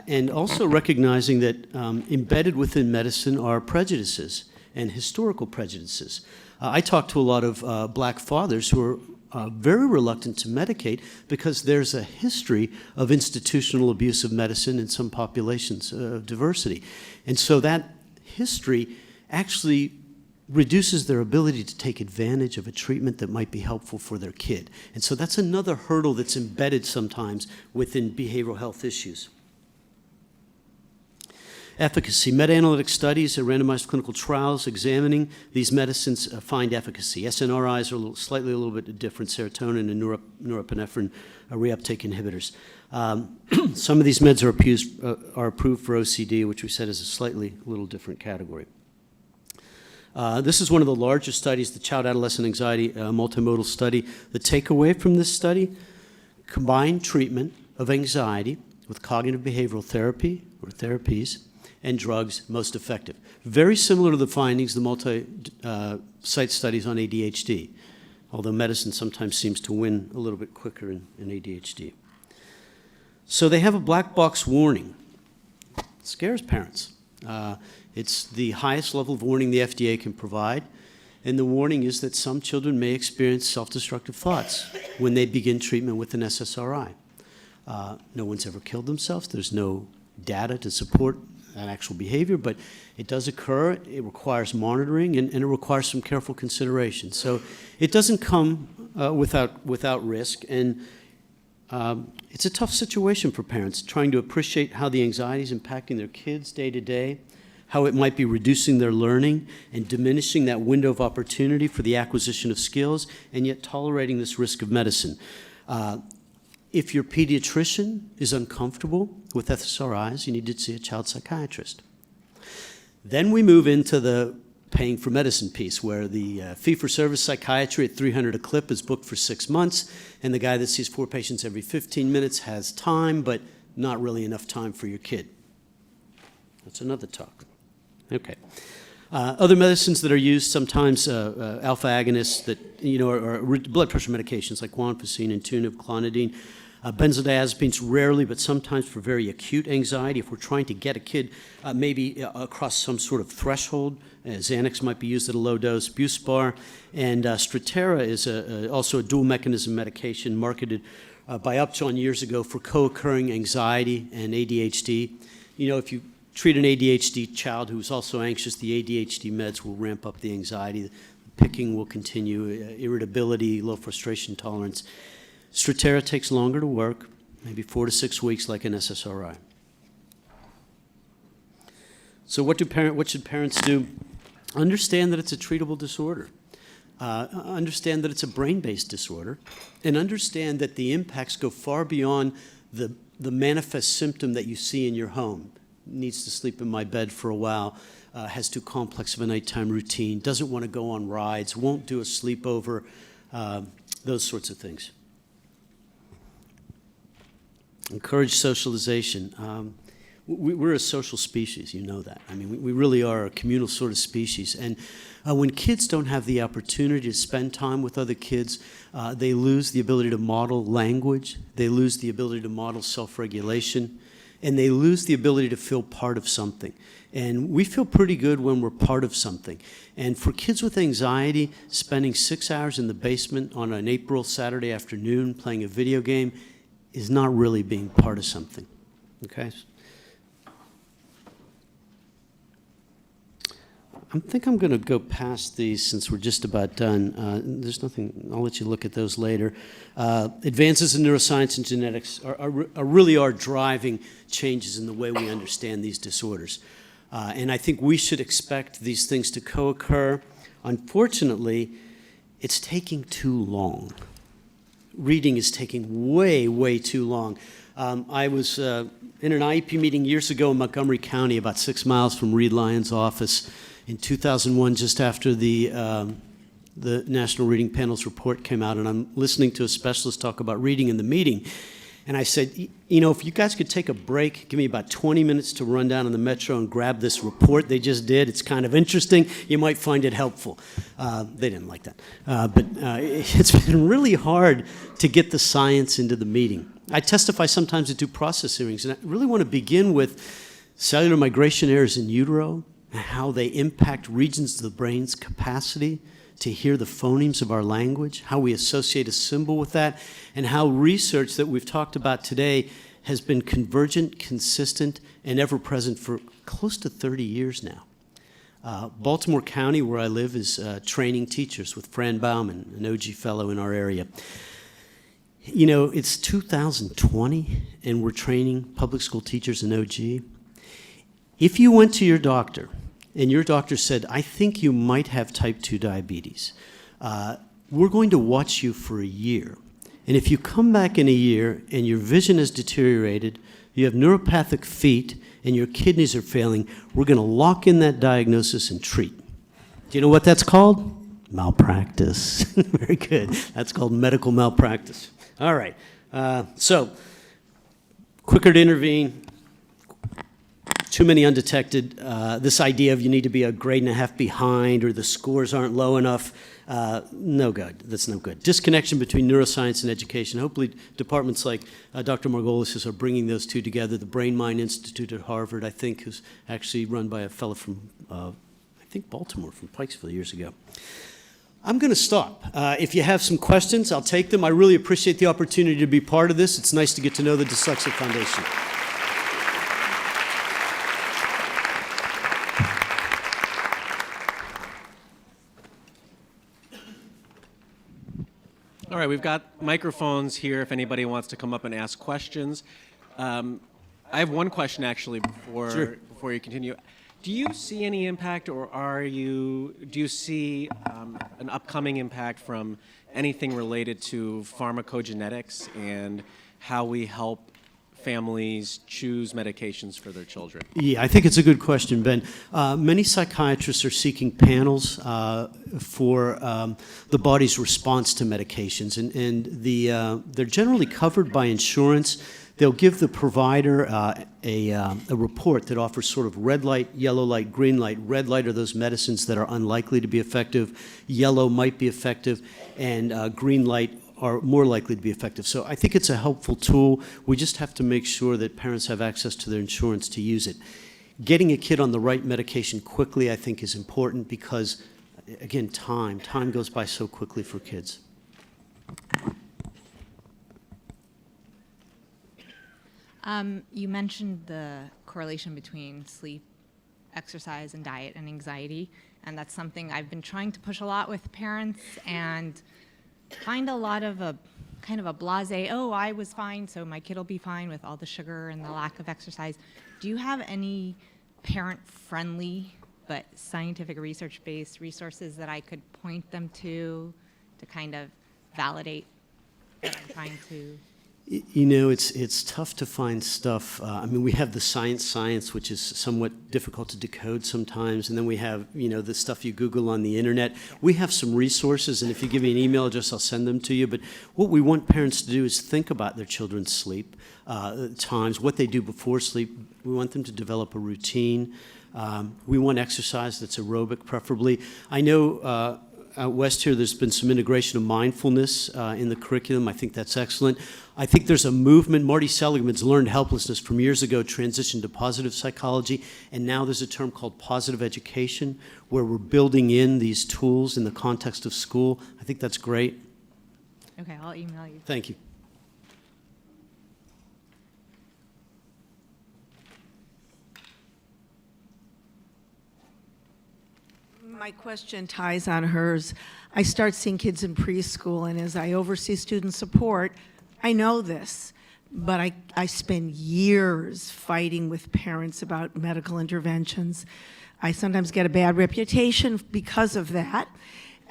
And also recognizing that embedded within medicine are prejudices and historical prejudices. I talk to a lot of black fathers who are very reluctant to medicate because there's a history of institutional abuse of medicine in some populations of diversity. And so that history actually reduces their ability to take advantage of a treatment that might be helpful for their kid. And so that's another hurdle that's embedded sometimes within behavioral health issues. Efficacy. Meta-analytic studies and randomized clinical trials examining these medicines find efficacy. SNRIs are slightly a little bit different, serotonin and norepinephrine reuptake inhibitors. Some of these meds are approved for OCD, which we said is a little different category. This is one of the largest studies, the Child-Adolescent Anxiety Multimodal Study. The takeaway from this study: combined treatment of anxiety with cognitive behavioral therapy or therapies and drugs most effective. Very similar to the findings of the multi-site studies on ADHD, although medicine sometimes seems to win a little bit quicker in ADHD. So they have a black box warning. It scares parents. It's the highest level of warning the FDA can provide, and the warning is that some children may experience self-destructive thoughts when they begin treatment with an SSRI. No one's ever killed themselves. There's no data to support that actual behavior, but it does occur. It requires monitoring, and it requires some careful consideration. So it doesn't come without risk, and it's a tough situation for parents trying to appreciate how the anxiety is impacting their kids day to day, how it might be reducing their learning and diminishing that window of opportunity for the acquisition of skills, and yet tolerating this risk of medicine. If your pediatrician is uncomfortable with SSRIs, you need to see a child psychiatrist. Then we move into the paying for medicine piece, where the fee-for-service psychiatry at $300 a clip is booked for 6 months, and the guy that sees 4 patients every 15 minutes has time, but not really enough time for your kid. That's another talk. Okay. Other medicines that are used sometimes, alpha agonists that, are blood pressure medications like guanfacine, Intuniv, clonidine. Benzodiazepines rarely, but sometimes for very acute anxiety. If we're trying to get a kid maybe across some sort of threshold, Xanax might be used at a low dose, Buspar, and Strattera is also a dual mechanism medication marketed by Upjohn years ago for co-occurring anxiety and ADHD. If you treat an ADHD child who's also anxious, the ADHD meds will ramp up the anxiety. The picking will continue, irritability, low frustration tolerance. Strattera takes longer to work, maybe 4 to 6 weeks, like an SSRI. So what should parents do? Understand that it's a treatable disorder. Understand that it's a brain-based disorder, and understand that the impacts go far beyond the manifest symptom that you see in your home. needs to sleep in my bed for a while, has too complex of a nighttime routine, doesn't want to go on rides, won't do a sleepover, those sorts of things. Encourage socialization. We're a social species, you know that. I mean, we really are a communal sort of species. And when kids don't have the opportunity to spend time with other kids, they lose the ability to model language, they lose the ability to model self-regulation, and they lose the ability to feel part of something. And we feel pretty good when we're part of something. And for kids with anxiety, spending 6 hours in the basement on an April Saturday afternoon playing a video game is not really being part of something, okay? I think I'm going to go past these since we're just about done. There's nothing, I'll let you look at those later. Advances in neuroscience and genetics really are driving changes in the way we understand these disorders. And I think we should expect these things to co-occur. Unfortunately, it's taking too long. Reading is taking way, way too long. I was in an IEP meeting years ago in Montgomery County, about 6 miles from Reed Lyon's office, in 2001, just after the National Reading Panel's report came out, and I'm listening to a specialist talk about reading in the meeting. And I said, you know, if you guys could take a break, give me about 20 minutes to run down on the Metro and grab this report they just did. It's kind of interesting. You might find it helpful. They didn't like that. But it's been really hard to get the science into the meeting. I testify sometimes at due process hearings, and I really want to begin with cellular migration errors in utero, and how they impact regions of the brain's capacity to hear the phonemes of our language, how we associate a symbol with that, and how research that we've talked about today has been convergent, consistent, and ever-present for close to 30 years now. Baltimore County, where I live, is training teachers with Fran Bauman, an OG fellow in our area. You know, it's 2020, and we're training public school teachers in OG. If you went to your doctor, and your doctor said, I think you might have type 2 diabetes, we're going to watch you for a year. And if you come back in a year and your vision has deteriorated, you have neuropathic feet, and your kidneys are failing, we're going to lock in that diagnosis and treat. Do you know what that's called? Malpractice. Very good. That's called medical malpractice. All right. So, quicker to intervene. Too many undetected. This idea of you need to be a grade and a half behind or the scores aren't low enough, no good. That's no good. Disconnection between neuroscience and education. Hopefully departments like Dr. Margolis are bringing those two together. The Brain Mind Institute at Harvard, I think, who's actually run by a fellow from, I think, Baltimore, from Pikesville years ago. I'm going to stop. If you have some questions, I'll take them. I really appreciate the opportunity to be part of this. It's nice to get to know the Dyslexia Foundation. All right, we've got microphones here if anybody wants to come up and ask questions. I have one question actually before you continue. Do you see any impact, or do you see an upcoming impact from anything related to pharmacogenetics and how we help families choose medications for their children? Yeah, I think it's a good question, Ben. Many psychiatrists are seeking panels for the body's response to medications, and they're generally covered by insurance. They'll give the provider a report that offers sort of red light, yellow light, green light. Red light are those medicines that are unlikely to be effective. Yellow might be effective, and green light are more likely to be effective. So I think it's a helpful tool. We just have to make sure that parents have access to their insurance to use it. Getting a kid on the right medication quickly, I think, is important because, again, time goes by so quickly for kids. You mentioned the correlation between sleep, exercise, and diet and anxiety, and that's something I've been trying to push a lot with parents and find a lot of a kind of a blasé, oh, I was fine, so my kid will be fine with all the sugar and the lack of exercise. Do you have any parent-friendly but scientific research-based resources that I could point them to kind of validate what I'm trying to You know, it's tough to find stuff. I mean, we have the science, which is somewhat difficult to decode sometimes, and then we have, you know, the stuff you Google on the internet. We have some resources, and if you give me an email address, I'll send them to you. But what we want parents to do is think about their children's sleep times, what they do before sleep. We want them to develop a routine. We want exercise that's aerobic, preferably. I know out west here, there's been some integration of mindfulness in the curriculum. I think that's excellent. I think there's a movement. Marty Seligman's learned helplessness from years ago, transitioned to positive psychology, and now there's a term called positive education, where we're building in these tools in the context of school. I think that's great. Okay, I'll email you. Thank you. My question ties on hers. I start seeing kids in preschool, and as I oversee student support, I know this, but I spend years fighting with parents about medical interventions. I sometimes get a bad reputation because of that.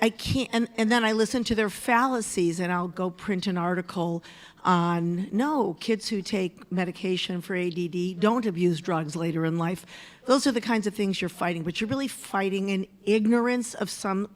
I can't, and then I listen to their fallacies, and I'll go print an article on, no, kids who take medication for ADD don't abuse drugs later in life. Those are the kinds of things you're fighting, but you're really fighting an ignorance of some,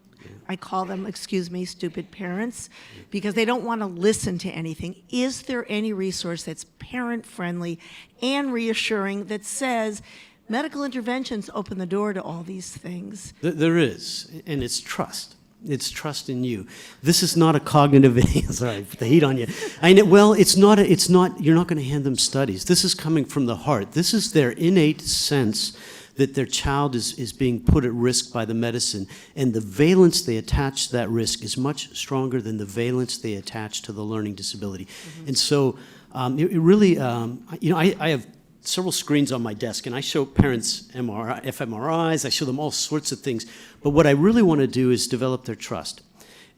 I call them, excuse me, stupid parents, because they don't want to listen to anything. Is there any resource that's parent-friendly and reassuring that says medical interventions open the door to all these things? There is, and it's trust. It's trust in you. This is not a cognitive, sorry, put the heat on you. I know, well, it's not, you're not going to hand them studies. This is coming from the heart. This is their innate sense that their child is being put at risk by the medicine, and the valence they attach to that risk is much stronger than the valence they attach to the learning disability. Mm-hmm. And so it really, you know, I have several screens on my desk, and I show parents fMRIs, I show them all sorts of things. But what I really want to do is develop their trust.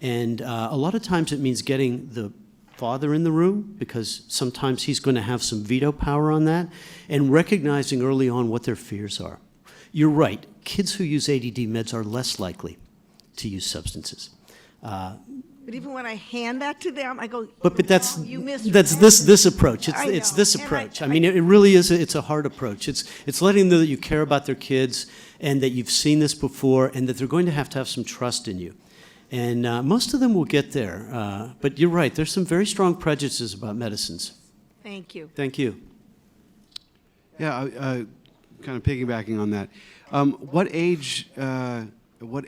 And a lot of times it means getting the father in the room, because sometimes he's going to have some veto power on that, and recognizing early on what their fears are. You're right, kids who use ADD meds are less likely to use substances. But even when I hand that to them, I go, But that's you misread this approach. It's know. this And approach. I mean, it really is. It's a hard approach. It's letting them know that you care about their kids, and that you've seen this before, and that they're going to have some trust in you. And most of them will get there. But you're right. There's some very strong prejudices about medicines. Thank you. Thank you. Yeah, kind of piggybacking on that. What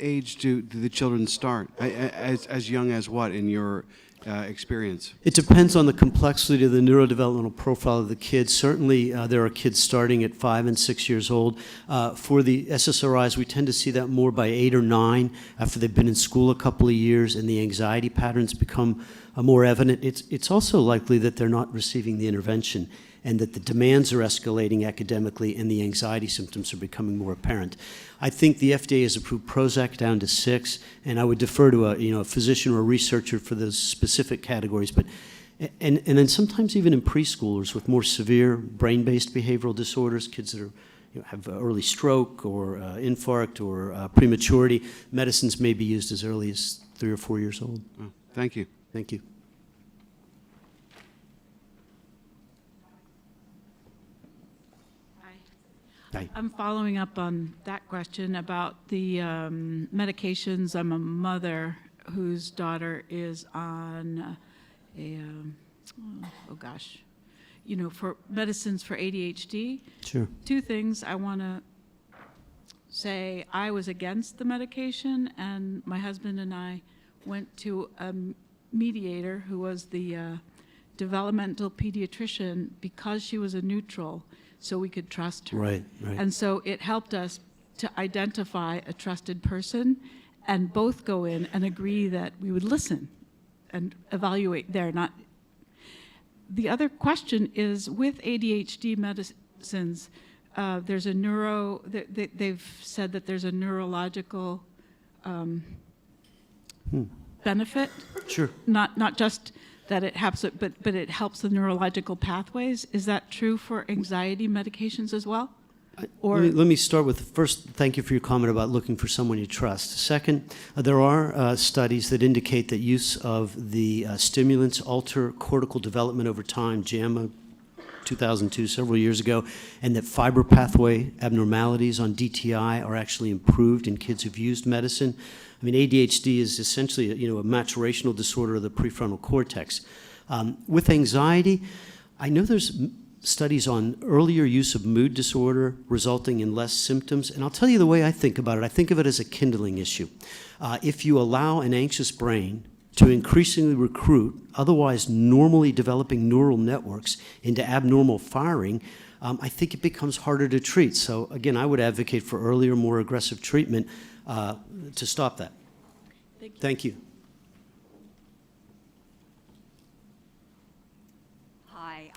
age do the children start? As young as what in your experience? It depends on the complexity of the neurodevelopmental profile of the kids. Certainly, there are kids starting at 5 and 6 years old. For the SSRIs, we tend to see that more by 8 or 9 after they've been in school a couple of years and the anxiety patterns become more evident. It's also likely that they're not receiving the intervention, and that the demands are escalating academically and the anxiety symptoms are becoming more apparent. I think the FDA has approved Prozac down to 6, and I would defer to a physician or a researcher for those specific categories. But and then sometimes even in preschoolers with more severe brain-based behavioral disorders, kids that are have early stroke or infarct or prematurity, medicines may be used as early as 3 or 4 years old. Oh, thank you. Thank you. Hi. I'm following up on that question about the medications. I'm a mother whose daughter is on for medicines for ADHD. Sure. 2 things I want to say. I was against the medication, and my husband and I went to a mediator who was the developmental pediatrician because she was a neutral, so we could trust her. Right. And so it helped us to identify a trusted person and both go in and agree that we would listen and evaluate there. Not. The other question is, with ADHD medicines, there's a they've said that there's a neurological benefit. Sure. Not just that it helps it, but it helps the neurological pathways. Is that true for anxiety medications as well? Or Let me start with, first, thank you for your comment about looking for someone you trust. Second, there are studies that indicate that use of the stimulants alter cortical development over time, JAMA 2002, several years ago, and that fiber pathway abnormalities on DTI are actually improved in kids who've used medicine. I mean, ADHD is essentially a maturational disorder of the prefrontal cortex. With anxiety, I know there's studies on earlier use of mood disorder resulting in less symptoms. And I'll tell you the way I think about it. I think of it as a kindling issue. If you allow an anxious brain to increasingly recruit otherwise normally developing neural networks into abnormal firing, I think it becomes harder to treat. So again, I would advocate for earlier, more aggressive treatment to stop that. Thank you.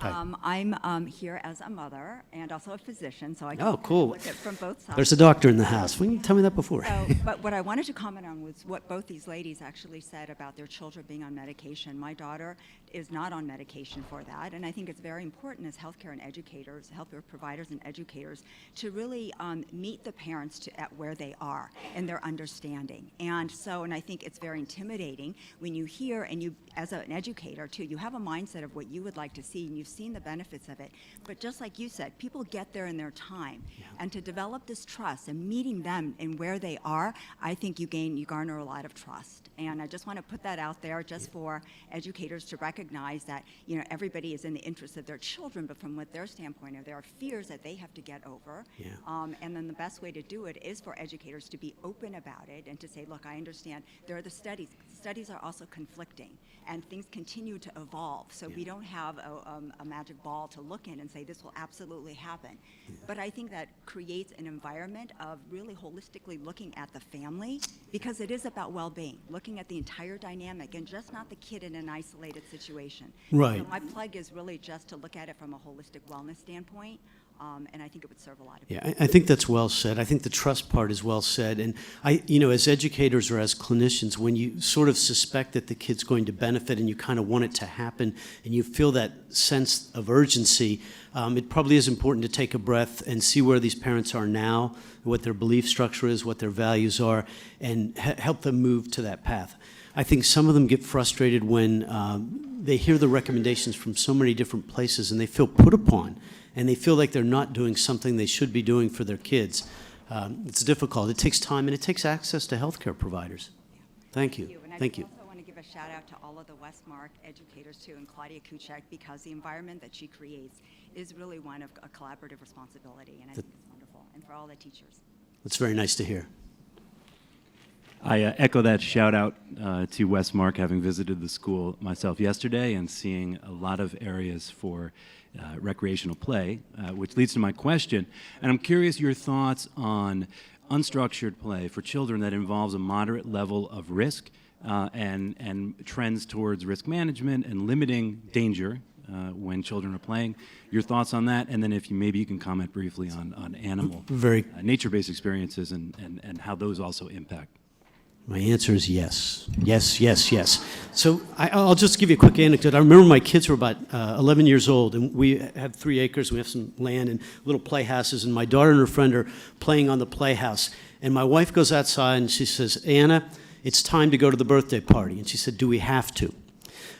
I'm here as a mother and also a physician, so I can Oh, cool. look at from both sides. There's a doctor in the house. Why didn't you tell me that before? But what I wanted to comment on was what both these ladies actually said about their children being on medication. My daughter is not on medication for that, and I think it's very important as healthcare and educators, healthcare providers and educators, to really meet the parents at where they are and their understanding. And I think it's very intimidating when you hear, and you, as an educator too, you have a mindset of what you would like to see, and you've seen the benefits of it. But just like you said, people get there in their time. Yeah. And to develop this trust and meeting them and where they are, I think you garner a lot of trust. And I just want to put that out there just for educators to recognize that, everybody is in the interest of their children, but from what their standpoint, there are fears that they have to get over. Yeah. And then the best way to do it is for educators to be open about it and to say, look, I understand there are the studies. Studies are also conflicting, and things continue to evolve. So we don't have a magic ball to look in and say this will absolutely happen. Yeah. But I think that creates an environment of really holistically looking at the family, because it is about well-being, looking at the entire dynamic and just not the kid in an isolated situation. Right. So my plug is really just to look at it from a holistic wellness standpoint. And I think it would serve a lot of people. Yeah, I think that's well said. I think the trust part is well said. And as educators or as clinicians, when you sort of suspect that the kid's going to benefit and you kind of want it to happen and you feel that sense of urgency, it probably is important to take a breath and see where these parents are now, what their belief structure is, what their values are, and help them move to that path. I think some of them get frustrated when they hear the recommendations from so many different places and they feel put upon. And they feel like they're not doing something they should be doing for their kids. It's difficult. It takes time, and it takes access to healthcare providers. Thank you. Thank you. I also want to give a shout out to all of the Westmark educators too, and Claudia Kuchek, because the environment that she creates is really one of a collaborative responsibility, and I think it's wonderful. And for all the teachers. That's very nice to hear. I echo that shout out to Westmark, having visited the school myself yesterday and seeing a lot of areas for recreational play, which leads to my question. And I'm curious your thoughts on unstructured play for children that involves a moderate level of risk and trends towards risk management and limiting danger when children are playing. Your thoughts on that, and then if maybe you can comment briefly on animal, nature-based experiences and how those also impact. My answer is yes. Yes, yes, yes. So I'll just give you a quick anecdote. I remember my kids were about 11 years old, and we have 3 acres. We have some land and little playhouses, and my daughter and her friend are playing on the playhouse. And my wife goes outside, and she says, Anna, it's time to go to the birthday party. And she said, do we have to?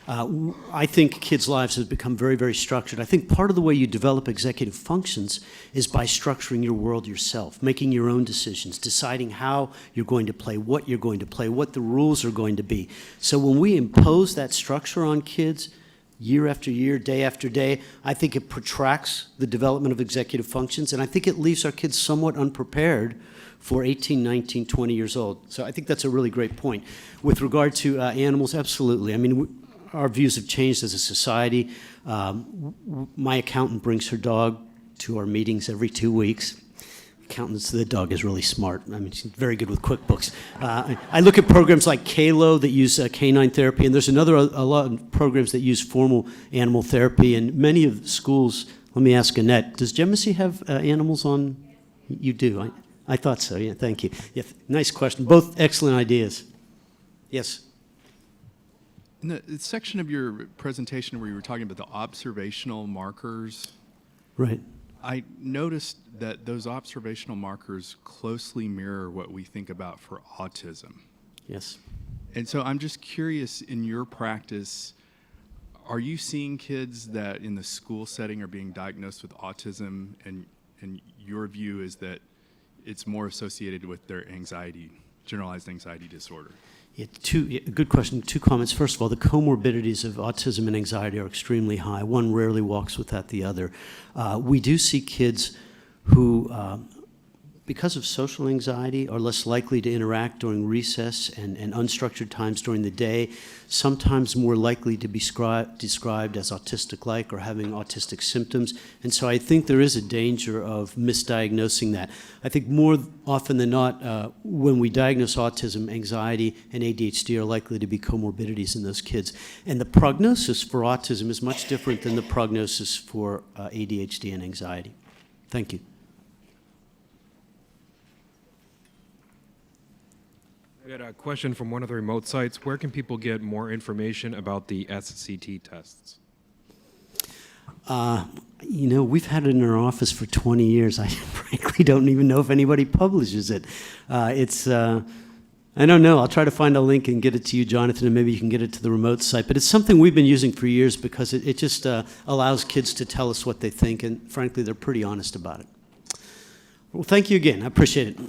I think kids' lives have become very, very structured. I think part of the way you develop executive functions is by structuring your world yourself, making your own decisions, deciding how you're going to play, what you're going to play, what the rules are going to be. So when we impose that structure on kids, year after year, day after day, I think it protracts the development of executive functions, and I think it leaves our kids somewhat unprepared for 18, 19, 20 years old. So I think that's a really great point. With regard to animals, absolutely. I mean, our views have changed as a society. My accountant brings her dog to our meetings every 2 weeks. The dog is really smart. I mean, she's very good with QuickBooks. I look at programs like KALO that use canine therapy, and there's a lot of programs that use formal animal therapy, and many of the schools, let me ask Annette, does Genesee have animals on? You do. I thought so, yeah, thank you. Yeah, nice question. Both excellent ideas. Yes? In the section of your presentation where you were talking about the observational markers, right? I noticed that those observational markers closely mirror what we think about for autism. Yes. And so I'm just curious, in your practice, are you seeing kids that in the school setting are being diagnosed with autism, and your view is that it's more associated with their anxiety, generalized anxiety disorder? Good question. Two comments. First of all, the comorbidities of autism and anxiety are extremely high. One rarely walks without the other. We do see kids who, because of social anxiety, are less likely to interact during recess and unstructured times during the day, sometimes more likely to be described as autistic-like or having autistic symptoms. And so I think there is a danger of misdiagnosing that. I think more often than not, when we diagnose autism, anxiety, and ADHD are likely to be comorbidities in those kids. And the prognosis for autism is much different than the prognosis for ADHD and anxiety. Thank you. We had a question from one of the remote sites. Where can people get more information about the SCT tests? You know, we've had it in our office for 20 years. I frankly don't even know if anybody publishes it. I don't know. I'll try to find a link and get it to you, Jonathan, and maybe you can get it to the remote site. But it's something we've been using for years because it just allows kids to tell us what they think, and frankly, they're pretty honest about it. Well, thank you again. I appreciate it.